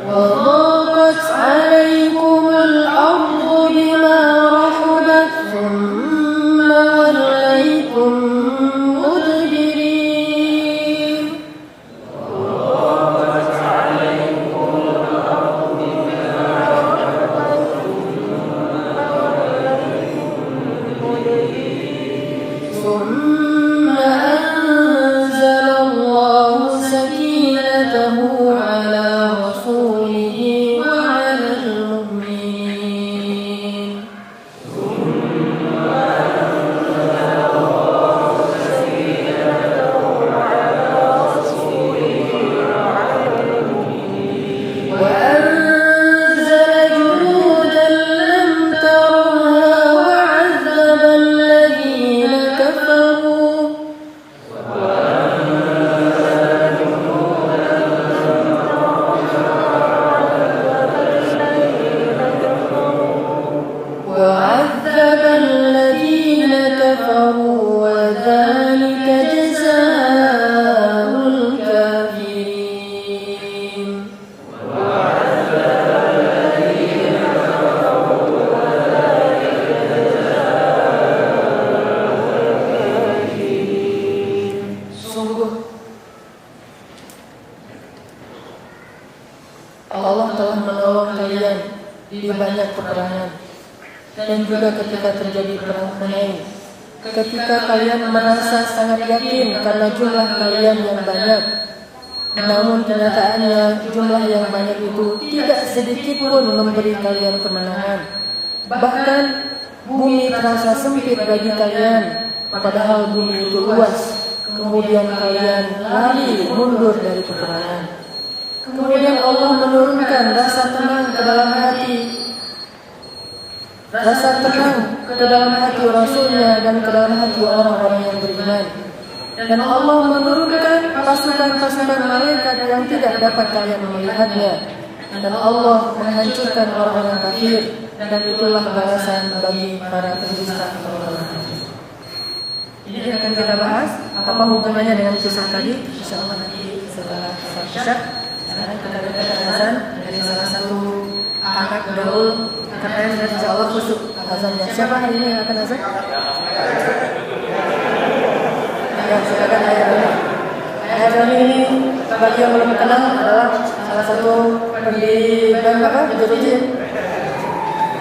Speaker 1: وضاقت عليكم الأرض بما رحبت ثم وليتم مدبرين ثم أنزل الله سكينته على رسوله وعلى المؤمنين وأنزل جنودا لم تروها وعذب الذين كفروا وذلك جزاء الكافرين Sungguh Allah telah menolong kalian di banyak peperangan dan juga ketika terjadi perang Hunain, ketika kalian merasa sangat yakin karena jumlah kalian yang banyak. Namun kenyataannya jumlah yang banyak itu tidak sedikit pun memberi kalian kemenangan. Bahkan bumi terasa sempit bagi kalian, padahal bumi itu luas. Kemudian kalian lari mundur dari peperangan. Kemudian Allah menurunkan rasa tenang ke dalam hati, rasa tenang ke dalam hati Rasulnya dan ke dalam hati orang-orang yang beriman. Dan Allah menurunkan pasukan-pasukan malaikat yang tidak dapat kalian melihatnya. Dan Allah menghancurkan orang-orang kafir. Dan itulah balasan bagi para pendusta. Ini akan kita bahas apa hubungannya dengan kisah tadi. Insyaallah nanti setelah Isya. Sekarang kita dengarkan azan dari salah satu anak gaul keren dan insyaallah khusyuk azannya. Siapa hari ini yang akan azan? Ya, silakan Ayah Doni. Ayah Doni ini bagi yang belum kenal adalah salah satu pendiri band apa? JDJ.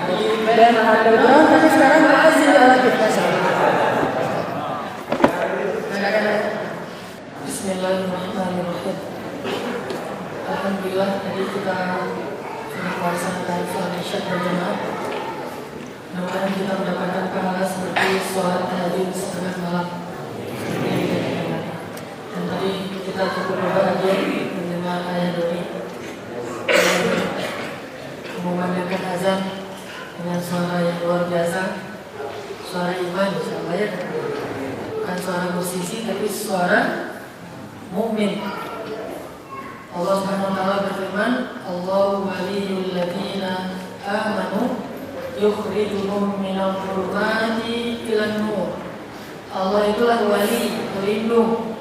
Speaker 1: Jadi band underground tapi sekarang masih di Al-Akif. Silakan Ayah. Bismillahirrahmanirrahim. Alhamdulillah tadi kita sudah melaksanakan sholat Isya berjamaah. Mudah-mudahan kita mendapatkan pahala seperti sholat tahajud setengah malam. Dan tadi kita cukup berbahagia mendengar Ayah Doni mengumandangkan azan dengan suara yang luar biasa, suara iman, ya. Bukan suara musisi tapi suara mukmin. Allah Subhanahu wa taala berfirman, Allahu waliyul ladzina amanu yukhrijuhum minal dhulumati ilan nur. Allah itulah wali, pelindung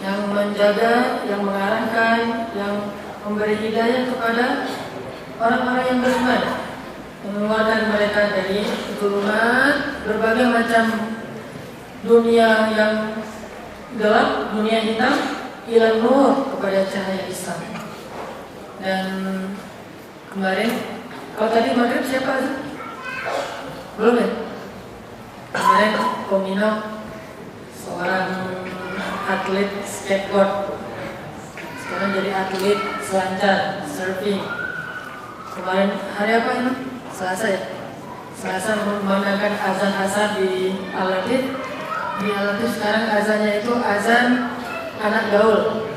Speaker 1: yang menjaga, yang mengarahkan, yang memberi hidayah kepada orang-orang yang beriman, mengeluarkan mereka dari zulumat berbagai macam dunia yang gelap, dunia hitam, ila nur, kepada cahaya Islam. Dan kemarin, kalau tadi maghrib siapa tuh? Belum ya? Kemarin Komino, seorang atlet skateboard, sekarang jadi atlet selancar, surfing. Kemarin hari apa ini? Selasa ya? Selasa memandangkan azan asar di Al-Latif. Di Al-Latif sekarang azannya itu azan anak gaul.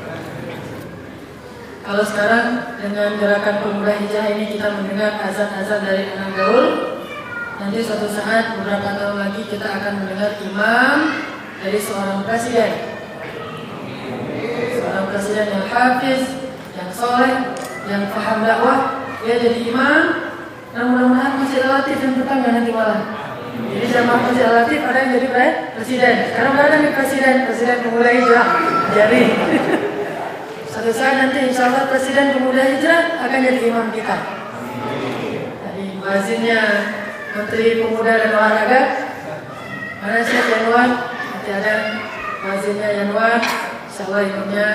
Speaker 1: Kalau sekarang dengan gerakan pemuda hijrah ini kita mendengar azan-azan dari anak gaul, nanti suatu saat beberapa tahun lagi kita akan mendengar imam dari seorang presiden. Seorang presiden yang hafiz, yang soleh, yang paham dakwah, dia jadi imam. Dan mudah-mudahan Masjid Al-Latif yang pertama nanti malam. Jadi jamaah Masjid Al-Latif ada yang jadi presiden. Sekarang ada nih presiden pemuda hijrah. Jadi suatu saat nanti insya Allah presiden pemuda hijrah akan jadi imam kita. Jadi muazzinnya Menteri Pemuda dan Olahraga, mana Syekh Yanwar, nanti ada muazzinnya Yanwar, insya Allah imamnya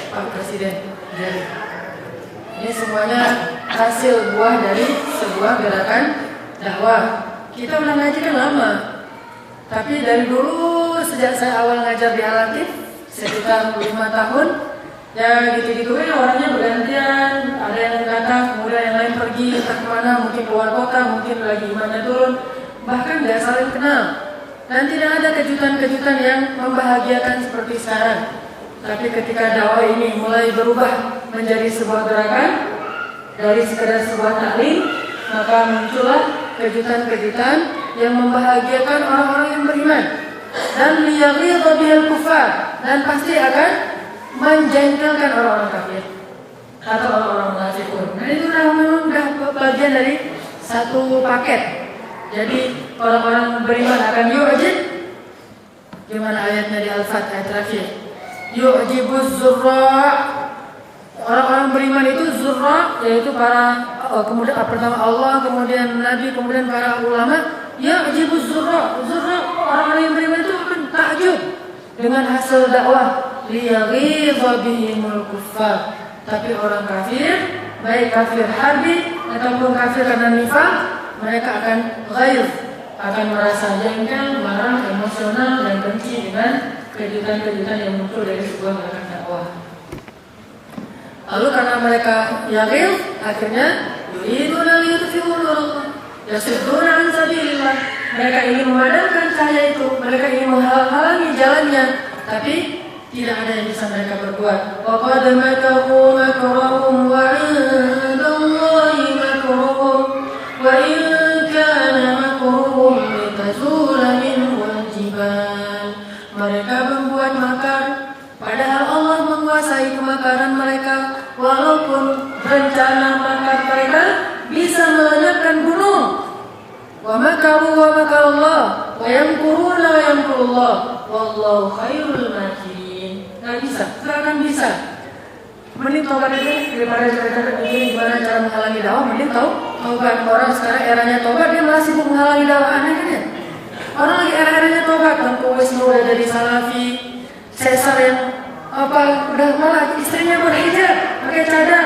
Speaker 1: Pak Presiden. Jadi ini semuanya hasil buah dari sebuah gerakan dakwah. Kita udah ngaji kan lama, tapi dari dulu sejak saya awal ngajar di Al-Latif sekitar 5 tahun, ya gitu-gitu ya orangnya bergantian. Ada yang datang, kemudian yang lain pergi entah kemana, mungkin keluar kota, mungkin lagi imannya turun, bahkan nggak saling kenal. Dan tidak ada kejutan-kejutan yang membahagiakan seperti sekarang. Tapi ketika dakwah ini mulai berubah menjadi sebuah gerakan, dari sekedar sebuah taklim, maka muncullah kejutan-kejutan yang membahagiakan orang-orang yang beriman. Dan liyaghidha bihal kufar, dan pasti akan menjengkelkan orang-orang kafir atau orang-orang munafiqun. Nah itu memang sudah bagian dari satu paket. Jadi orang-orang beriman akan yu'jib. Gimana ayatnya di Al-Fat ayat terakhir? Yu'jibuz zurra'. Orang-orang beriman itu zurra, yaitu para kemudian pertama Allah, kemudian Nabi, kemudian para ulama. Yu'jibuz zurra'. Zurra, orang-orang yang beriman itu akan takjub dengan hasil dakwah. Liyaghidha bihimul kuffar. Tapi orang kafir, baik kafir harbi ataupun kafir karena nifaq, mereka akan ghair, akan merasa jengkel, marah, emosional dan benci dengan kejutan-kejutan yang muncul dari sebuah gerakan dakwah. Lalu karena mereka yakin, akhirnya yuriduna liyutfi'u nurallah, yasudduna an sabilillah. Mereka ingin memadamkan cahaya itu, mereka ingin menghalangi jalannya, tapi tidak ada yang bisa mereka berbuat. Wa qad makaru makrahum wa 'indallahi makruhum wa in kana makruhum litazula minhu al-jibal. Mereka membuat makar, padahal Allah menguasai kemakaran mereka. Walaupun rencana makar mereka bisa melenyapkan gunung. Wa makaru wa makarallah wa yamkuruna wa yamkurullah wallahu khairul makirin. Nggak bisa, nggak akan bisa. Mending taubat aja daripada cara-cara begini gimana cara menghalangi dakwah. Mending taubat. Orang sekarang eranya taubat, dia malah sibuk menghalangi dakwah. Aneh kan ya? Orang lagi era-eranya taubat, Tengku Wisnu udah jadi salafi, Caesar yang udah malah istrinya berhijab, pakai cadar.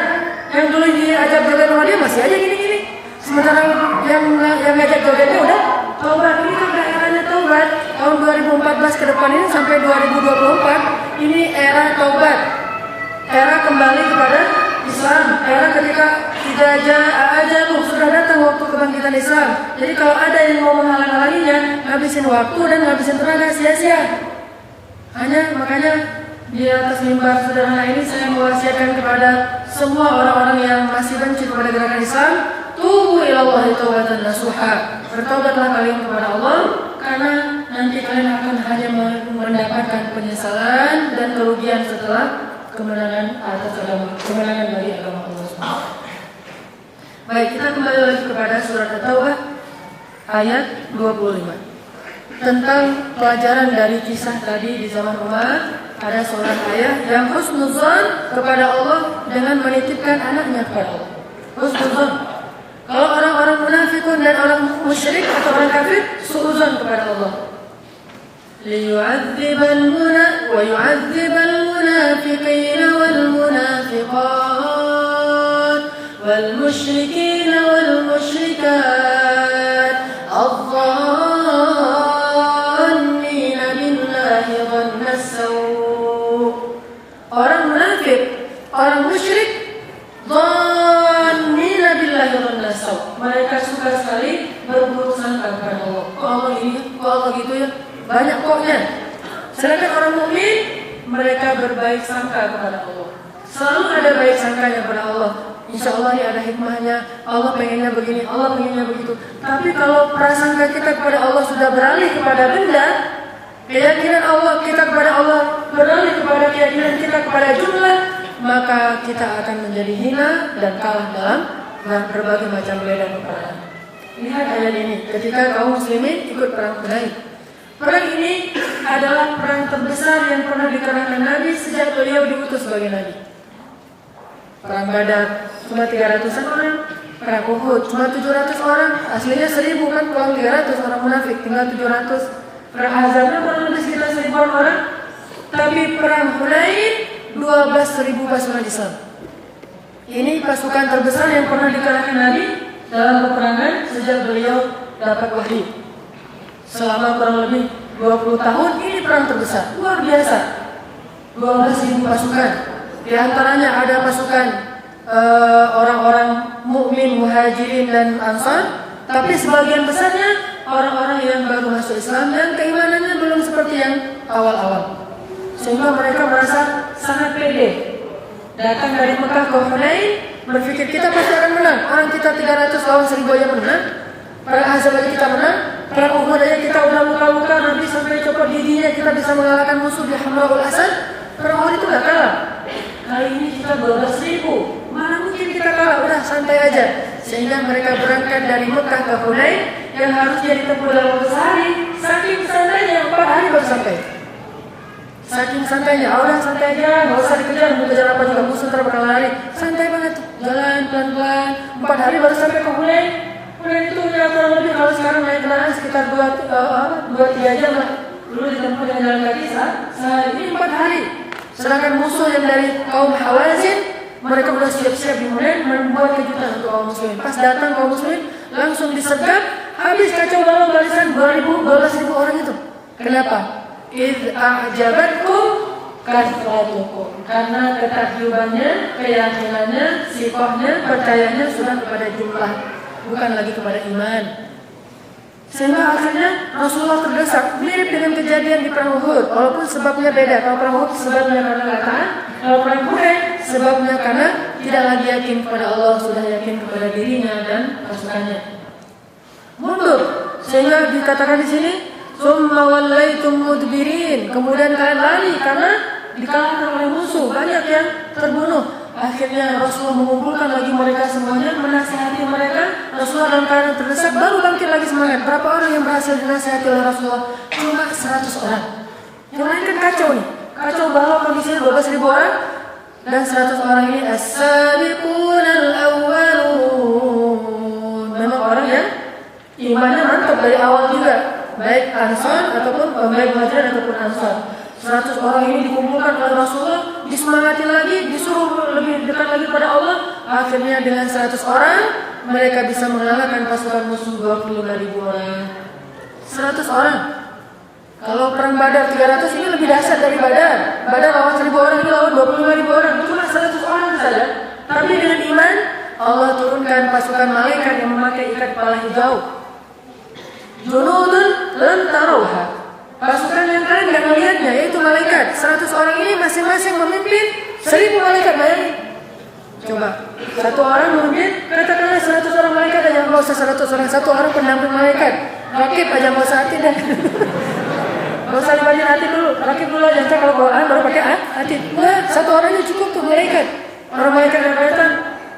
Speaker 1: Yang dulu diajak joget sama dia masih aja gini-gini. Sementara yang ngajak jogetnya udah taubat. Ini kan udah eranya taubat. Tahun 2014 ke depan ini sampai 2024 ini era taubat. Era kembali kepada Islam. Era ketika ajalul sudah datang waktu kebangkitan Islam. Jadi kalau ada yang mau menghalang-halanginya, ngabisin waktu dan ngabisin tenaga sia-sia. Makanya di atas mimbar sederhana ini saya mewasiatkan kepada semua orang-orang yang masih benci kepada gerakan Islam, tubu ilallahi taubatan nasuha. Bertaubatlah kalian kepada Allah, karena nanti kalian akan hanya mendapatkan penyesalan dan kerugian setelah kemenangan bagi agama Allah SWT. Baik, kita kembali lagi kepada surat At-Taubah ayat 25. tentang pelajaran dari kisah tadi di zaman Umar. Ada seorang ayah yang husnuzon kepada Allah dengan menitipkan anaknya kepada Allah. Husnuzon. Kalau orang-orang munafikun dan orang musyrik atau orang kafir, suuzon kepada Allah. Liyu'adzibal munafiqin wal munafiqat wal musyrikin wal musyrikat adh-dhannina billahi dhannas saw'. Orang munafik, orang musyrik, dhannina billahi dhannas saw'. Mereka suka sekali berburuk sangka kepada Allah. Kok Allah ini, kok Allah gitu ya? Banyak koknya. Sedangkan orang mukmin, mereka berbaik sangka kepada Allah. Selalu ada baik sangkanya kepada Allah. Insya Allah ini ada hikmahnya. Allah pengennya begini, Allah pengennya begitu. Tapi kalau prasangka kita kepada Allah sudah beralih kepada benda, keyakinan Allah kita kepada Allah beralih kepada keyakinan kita kepada jumlah, maka kita akan menjadi hina dan kalah dalam berbagai macam medan peperangan. Lihat ayat ini, ketika kaum muslimin ikut perang Hunain. Perang ini adalah perang terbesar yang pernah dikerahkan Nabi sejak beliau diutus sebagai Nabi. Perang Badar cuma 300-an orang, perang Uhud cuma 700 orang, aslinya 1000 kan, pulang 300 orang munafik, tinggal 700. Perang Ahzabnya kurang lebih sekitar 1000-an orang, tapi perang Hunain 12.000 pasukan Islam. Ini pasukan terbesar yang pernah dikerahkan Nabi dalam peperangan sejak beliau dapat wahyu. Selama kurang lebih 20 tahun ini perang terbesar, luar biasa. 12.000 pasukan. Di antaranya ada pasukan orang-orang mukmin, muhajirin dan ansar, tapi sebagian besarnya orang-orang yang baru masuk Islam dan keimanannya belum seperti yang awal-awal. Sehingga mereka merasa sangat pede. Datang dari Mekah ke Hunain, berpikir kita pasti akan menang. Orang kita 300 lawan 1000 aja menang. Perang Ahzab aja kita menang. Perang Uhud aja kita udah luka-luka, nanti sampai copot giginya kita bisa mengalahkan musuh di Hamraul Asad. Perang Uhud itu gak kalah. Kali ini kita 12.000, mana mungkin kita kalah, udah santai aja. Sehingga mereka berangkat dari Mekah ke Hunain yang harusnya ditempuh dalam waktu sehari. Saking santainya 4 hari baru sampai. Saking santainya, udah santai aja, gak usah dikejar, mau kejar apa juga, musuh ntar bakal lari. Santai banget, jalan pelan-pelan, 4 hari baru sampai ke Hunain. Hunain itu ya kurang lebih kalau sekarang naik kendaraan sekitar 2-3 jam lah. Dulu ditempuh dengan jalan kaki sehari, ini 4 hari. Sedangkan musuh yang dari kaum Hawazin, mereka sudah siap-siap di Hunain membuat kejutan untuk kaum muslimin. Pas datang kaum muslimin langsung disergap, habis kacau balau barisan 12.000 orang itu. Kenapa? Idh a'jabatkum kathratukum. Karena ketakjubannya, keyakinannya, sifahnya, percayanya sudah kepada jumlah, bukan lagi kepada iman. Sehingga akhirnya Rasulullah terdesak, mirip dengan kejadian di perang Uhud, walaupun sebabnya beda. Kalau perang Uhud sebabnya karena kekalahan, kalau perang Hunain sebabnya karena tidak lagi yakin kepada Allah, sudah yakin kepada dirinya dan pasukannya. Mundur, sehingga dikatakan di sini, summa wallaitum mudbirin. Kemudian kalian lari karena dikalahkan oleh musuh, banyak yang terbunuh. Akhirnya Rasulullah mengumpulkan lagi mereka semuanya, menasihati mereka. Rasulullah dalam keadaan terdesak baru bangkit lagi semangat. Berapa orang yang berhasil dinasihati oleh Rasulullah? Cuma 100 orang. Yang lain kan kacau nih, kacau balau kondisinya 12.000 orang. Dan 100 orang ini as-sabiqunal awwalun. Memang orang yang imannya mantap dari awal juga, baik Ansar ataupun baik Muhajirin ataupun Ansar. 100 orang ini dikumpulkan oleh Rasulullah, disemangati lagi, disuruh lebih dekat lagi pada Allah. Akhirnya dengan 100 orang mereka bisa mengalahkan pasukan musuh 25.000 orang. 100 orang. Kalau perang Badar 300 ini lebih dahsyat dari Badar. Badar lawan 1.000 orang, ini lawan 25.000 orang. Cuma 100 orang saja. Tapi dengan iman Allah turunkan pasukan malaikat yang memakai ikat kepala hijau. Junudun lam tarauha. Pasukan yang kalian gak melihatnya, yaitu malaikat. 100 orang ini masing-masing memimpin 1.000 malaikat, bayangin. Coba, satu orang memimpin, katakanlah 100 orang malaikat aja, nggak usah 100 orang, satu orang pendamping malaikat. Rakib aja nggak usah hati dan nggak usah dibacain hati dulu, rakib dulu aja. Kalau Quran baru pakai hati. Nah, satu orangnya cukup tuh malaikat. Orang malaikat yang kelihatan,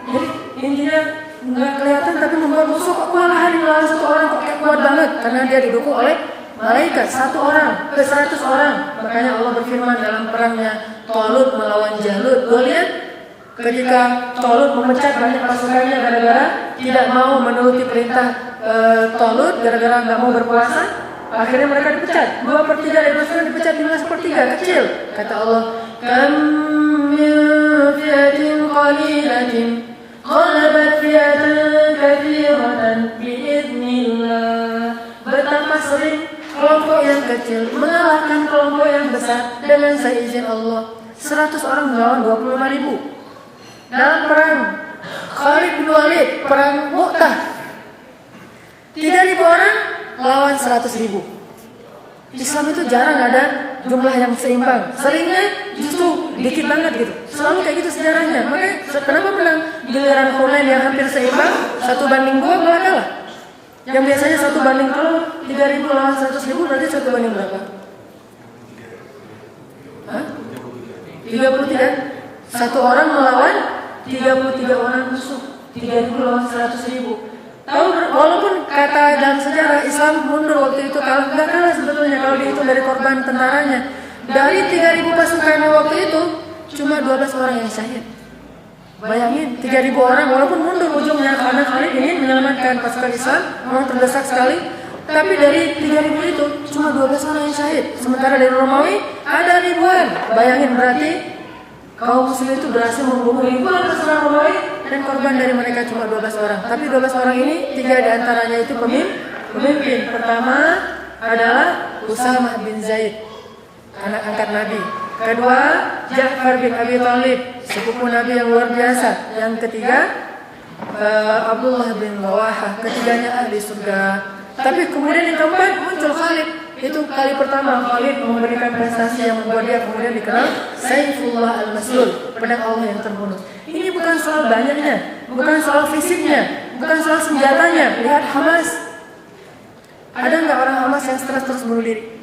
Speaker 1: jadi intinya nggak kelihatan tapi membuat musuh kok kewalahan melawan satu orang kok kuat banget karena dia didukung oleh
Speaker 2: malaikat 100 orang. Makanya Allah berfirman dalam perangnya Talut melawan Jalut. Gue lihat ketika Talut memecat banyak pasukannya gara-gara tidak mau menuruti perintah Talut, gara-gara nggak mau berpuasa, akhirnya mereka dipecat. 2/3 dari pasukan dipecat, 5/3 kecil. Kata Allah, kam min fiatin qalilatin ghalabat fiatan katsiratan biidznillah. Betapa sering kelompok yang kecil mengalahkan kelompok yang besar dengan seizin Allah. 100 orang melawan 25.000. Dalam perang Khalid bin Walid, perang Mu'tah, 3.000 orang lawan 100.000. Islam itu jarang ada jumlah yang seimbang. Seringnya justru dikit banget gitu. Selalu kayak gitu sejarahnya. Makanya kenapa menang giliran Hunain yang hampir seimbang 1/2 malah kalah. Yang biasanya 1/, kalau 3.000 lawan 100.000 berarti 1/, berapa? Hah? 33. Satu orang melawan 33 orang musuh. 3.000 lawan 100.000. Tahu, walaupun kata dalam sejarah Islam mundur waktu itu, kalau nggak kalah sebetulnya kalau dihitung dari korban tentaranya. Dari 3.000 pasukan waktu itu cuma 12 orang yang syahid. Bayangin 3.000 orang walaupun mundur ujungnya karena Khalid ingin menyelamatkan pasukan Islam, memang terdesak sekali. Tapi dari 3.000 itu cuma 12 orang yang syahid. Sementara dari Romawi ada ribuan. Bayangin berarti kaum muslim itu berhasil membunuh ribuan pasukan Romawi dan korban dari mereka cuma 12 orang. Tapi 12 orang ini 3 diantaranya itu pemimpin. Pertama adalah Usamah bin Zaid, anak angkat Nabi. Kedua, Ja'far bin Abi Thalib, sepupu Nabi yang luar biasa. Yang ketiga, Abdullah bin Rawahah, ketiganya ahli surga. Tapi kemudian yang keempat muncul Khalid. Itu kali pertama Khalid memberikan prestasi yang membuat dia kemudian dikenal Saifullah al-Maslul, pedang Allah yang terbunuh. Ini bukan soal banyaknya, bukan soal fisiknya, bukan soal senjatanya. Lihat Hamas. Ada nggak orang Hamas yang stres terus bunuh diri?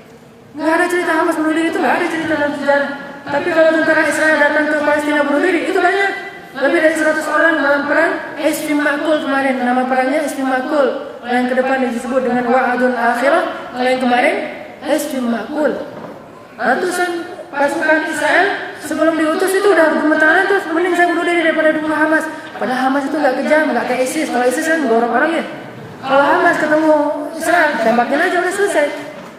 Speaker 2: Nggak ada cerita Hamas bunuh diri, itu nggak ada cerita dalam sejarah. Tapi kalau tentara Israel datang ke Palestina bunuh diri, itu banyak. Lebih dari 100 orang dalam perang Isfim Makul kemarin. Nama perangnya Isfim Makul. Yang ke depan disebut dengan Wa'adun Akhirah. Kalau yang kemarin Isfim Makul. Ratusan pasukan Israel sebelum diutus itu udah gemetaran terus, mending saya bunuh diri daripada bunuh Hamas. Padahal Hamas itu nggak kejam, nggak kayak ISIS. Kalau ISIS kan gorong orangnya. Kalau Hamas ketemu Israel, tembakin aja udah selesai.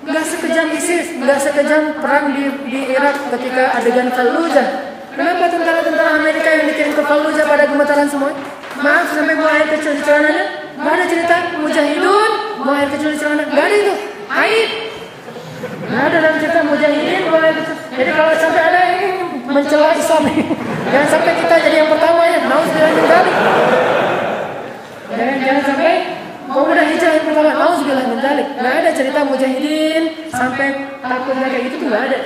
Speaker 2: Nggak sekejam ISIS, nggak sekejam perang di Irak ketika adegan Fallujah. Kenapa tentara-tentara Amerika yang dikirim ke Fallujah pada gemetaran semua? Maaf, sampai buang air kecil di celananya. Gak ada cerita mujahidun buang air kecil di celana. Gak ada itu. Aib. Gak ada dalam cerita mujahidin buang air kecil. Jadi kalau sampai ada yang mencela Islam, jangan sampai kita jadi yang pertama ya. Nauzubillah min dzalik. Jangan sampai pemuda hijrah yang pertama. Nauzubillah min dzalik. Gak ada cerita mujahidin sampai takutnya kayak gitu tuh gak ada.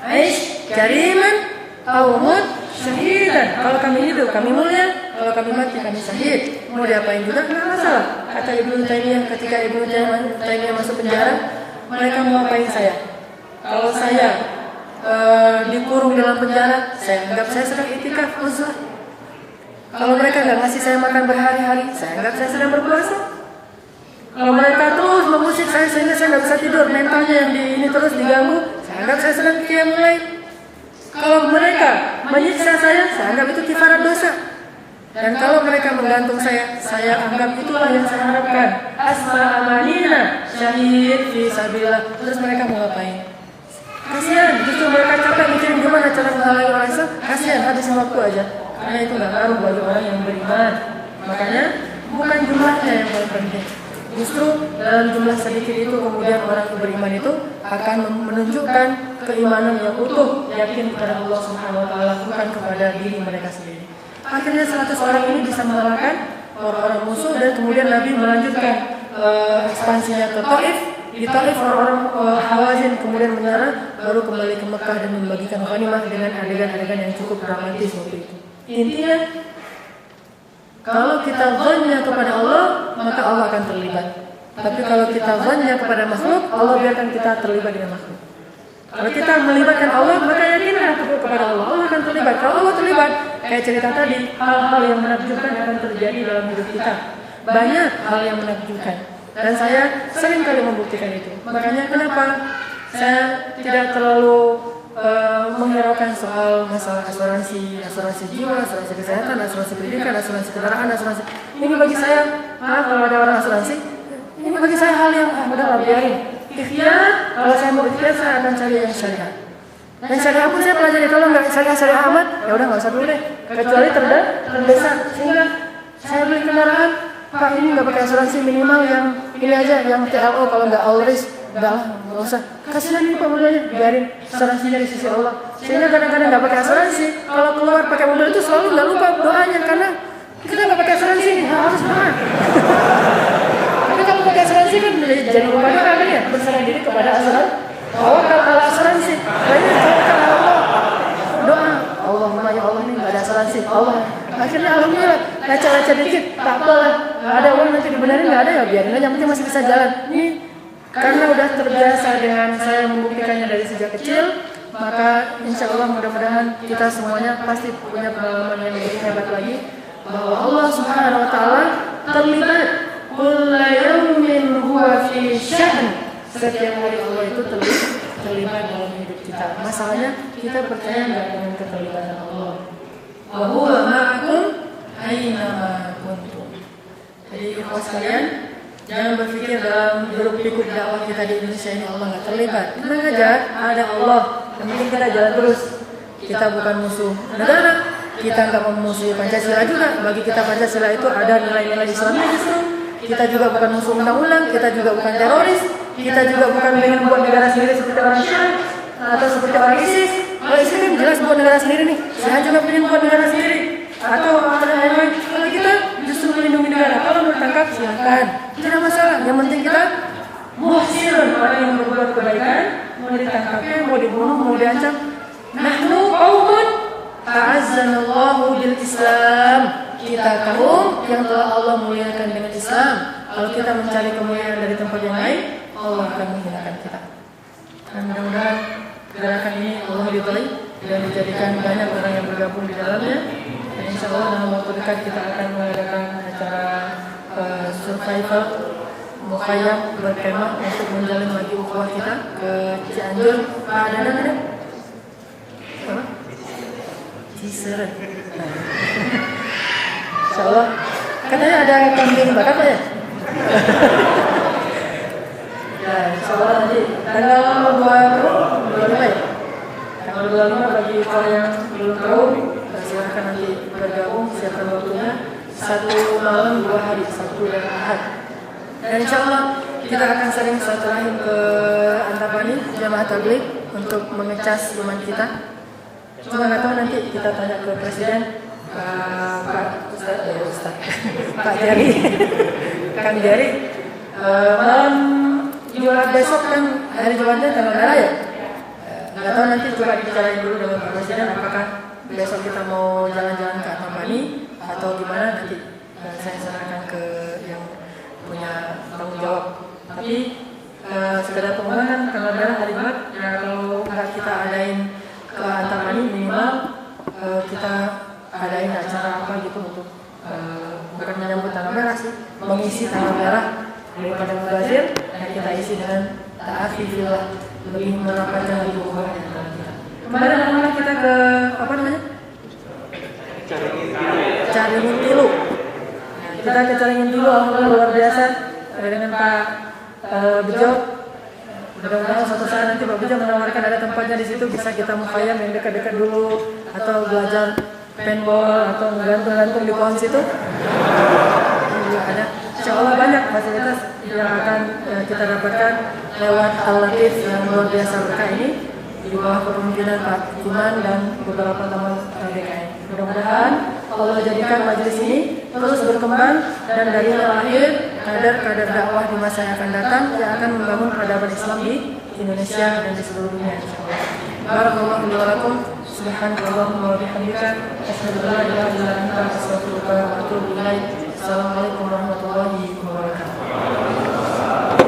Speaker 2: Aish kariman Awmud syahidan. Kalau kami hidup, kami mulia. Kalau kami mati, kami syahid. Mau diapain juga, nggak masalah. Kata Ibnu Taimiyah ketika Ibnu Taimiyah masuk penjara, mereka mau apain saya? Kalau saya dikurung dalam penjara, saya anggap saya sedang itikaf uzlah. Kalau mereka nggak ngasih saya makan berhari-hari, saya anggap saya sedang berpuasa. Kalau mereka terus mengusik saya sehingga saya nggak bisa tidur, mentalnya yang ini terus diganggu, saya anggap saya sedang qiyamul lail. Kalau mereka menyiksa saya anggap itu kifarat dosa. Dan kalau mereka menggantung saya anggap itulah yang saya harapkan. Asma amanina syahid fi sabilillah. Terus mereka mau ngapain? Kasihan, justru mereka capek mikirin gimana cara menghalangi orang Islam. Kasihan, habisin waktu aja. Karena itu nggak ngaruh bagi orang yang beriman. Makanya bukan jumlahnya yang paling penting. Justru dalam jumlah sedikit itu kemudian orang yang beriman itu akan menunjukkan keimanan yang utuh, yakin kepada Allah Subhanahu wa taala, bukan kepada diri mereka sendiri. Akhirnya 100 orang ini bisa mengalahkan orang-orang musuh dan kemudian Nabi melanjutkan ekspansinya ke Taif. Di Taif orang-orang Hawazin kemudian menyerah, baru kembali ke Mekah dan membagikan ghanimah dengan adegan-adegan yang cukup dramatis waktu itu. Intinya, kalau kita zonnya kepada Allah, maka Allah akan terlibat. Tapi kalau kita zonnya kepada makhluk, Allah biarkan kita terlibat dengan makhluk. Kalau kita melibatkan Allah, maka yakinlah kepada Allah, Allah akan terlibat. Kalau Allah terlibat, kayak cerita tadi, hal-hal yang menakjubkan akan terjadi dalam hidup kita. Banyak hal yang menakjubkan. Dan saya sering kali membuktikan itu. Makanya kenapa saya tidak terlalu menghiraukan soal masalah asuransi jiwa, asuransi kesehatan, asuransi pendidikan, asuransi kendaraan, asuransi. Ini bagi saya, kalau ada orang asuransi, ini bagi saya hal yang udahlah biarin. Ikhtiar, kalau saya mau ikhtiar saya akan cari yang syariah. Dan syariah pun saya pelajari, kalau nggak syariah amat, ya udah nggak usah dulu deh. Kecuali terdesak, sehingga saya beli kendaraan, Pak ini nggak pakai asuransi minimal yang ini aja, yang TLO, kalau nggak all risk, nggak usah. Kasihan ini Pak mobilnya, biarin asuransinya di sisi Allah. Sehingga kadang-kadang nggak pakai asuransi, kalau keluar pakai mobil itu selalu nggak lupa doanya karena kita nggak pakai asuransi, harus doa. Tapi kalau pakai asuransi kan jadi lupa doa kan ya, berserah diri kepada asuransi. Tawakal ala asuransi, lainnya tawakal ala Allah. Doa, Allahumma ya Allah ini nggak ada asuransi, Allah. Akhirnya alhamdulillah, leceh-leceh dikit, tak apalah. Ada uang nanti dibenerin nggak ada ya biarin aja, yang penting masih bisa jalan. Ini karena udah terbiasa dengan saya membuktikannya dari sejak kecil, maka insya Allah mudah-mudahan kita semuanya pasti punya pengalaman yang lebih hebat lagi bahwa Allah Subhanahu Wa Taala terlibat. Kulla yawmin huwa fi sya'n. Setiap hari Allah itu terlibat dalam hidup kita. Masalahnya kita percaya nggak dengan keterlibatan Allah? Wa huwa ma'akum aina ma kuntum. Jadi ikhwas sekalian, jangan berpikir dalam hiruk pikuk dakwah kita di Indonesia ini Allah nggak terlibat. Tenang aja, ada Allah. Yang penting kita jalan terus. Kita bukan musuh negara, kita nggak memusuhi Pancasila juga. Bagi kita Pancasila itu ada nilai-nilai Islamnya justru. Kita juga bukan musuh undang-undang, kita juga bukan teroris, kita juga bukan ingin buat negara sendiri seperti orang Syiah atau seperti orang ISIS. Kalau ISIS kan jelas buat negara sendiri nih, saya juga ingin buat negara sendiri. Atau ada yang lain. Kalau kita justru melindungi negara, kalau mau ditangkap silakan, tidak masalah. Yang penting kita muhsinun, orang yang berbuat kebaikan, mau ditangkapnya, mau dibunuh, mau diancam. Nahnu qaumun ta'azzanallahu bil Islam. Kita kaum yang telah Allah muliakan dengan Islam. Kalau kita mencari kemuliaan dari tempat yang lain, Allah akan menghinakan kita. Dan mudah-mudahan gerakan ini Allah ridhoi dan dijadikan banyak orang yang bergabung di dalamnya. Dan insya Allah dalam waktu dekat kita akan mengadakan acara survival mukhayyam berkemah untuk menjalin lagi ukhuwah kita ke Cianjur. Pak Dadang ada? Apa? Cisere. Insya Allah, katanya ada kambing bakar ya? Ya, insya Allah nanti tanggal 25 ya? Tanggal 25 bagi orang yang belum tahu, silahkan nanti bergabung, siapkan waktunya. 1 malam 2 hari, Sabtu dan Ahad. Dan insya Allah kita akan sering silaturahim ke Antapani, Jamaah Tabligh untuk mengecas iman kita. Cuma nggak tahu nanti kita tanya ke Presiden. Pak Ustaz, Pak Jari, Kang Jari, malam Jumat besok kan hari Jumatnya tanggal merah ya? Nggak tahu nanti coba dibicarain dulu dengan Pak Presiden apakah besok kita mau jalan-jalan ke Antapani atau gimana nanti saya serahkan ke yang punya tanggung jawab. Tapi sekedar pengumuman tanggal merah hari Jumat, ya kalau nggak kita adain ke Antapani minimal kita adain acara apa gitu untuk bukan menyambut tanggal merah sih, mengisi tanggal merah daripada mubazir, dan kita isi dengan ta'afi fillah, lebih merapatkan lagi ukhuwah di antara kita. Kemarin anak kita ke apa namanya? Caringin Tilu. Kita ke Caringin Tilu, alhamdulillah luar biasa dengan Pak Bejo. Mudah-mudahan suatu saat nanti Pak Bejo menawarkan ada tempatnya di situ bisa kita mukhayyam yang dekat-dekat dulu atau belajar paintball atau gantung-gantung di pohon situ. Juga ada. Insya Allah banyak fasilitas yang akan kita dapatkan lewat Al-Latif yang luar biasa berkah ini di bawah kepemimpinan Pak Iman dan beberapa teman DKM. Mudah-mudahan Allah jadikan majelis ini terus berkembang dan dari lahir kader-kader dakwah di masa yang akan datang yang akan membangun peradaban Islam di Indonesia dan di seluruh dunia. Barakallahu li wa lakum. Subhanallahumma wa bihamdika asyhadu an la ilaha illa anta astaghfiruka wa atubu ilaik. Assalamualaikum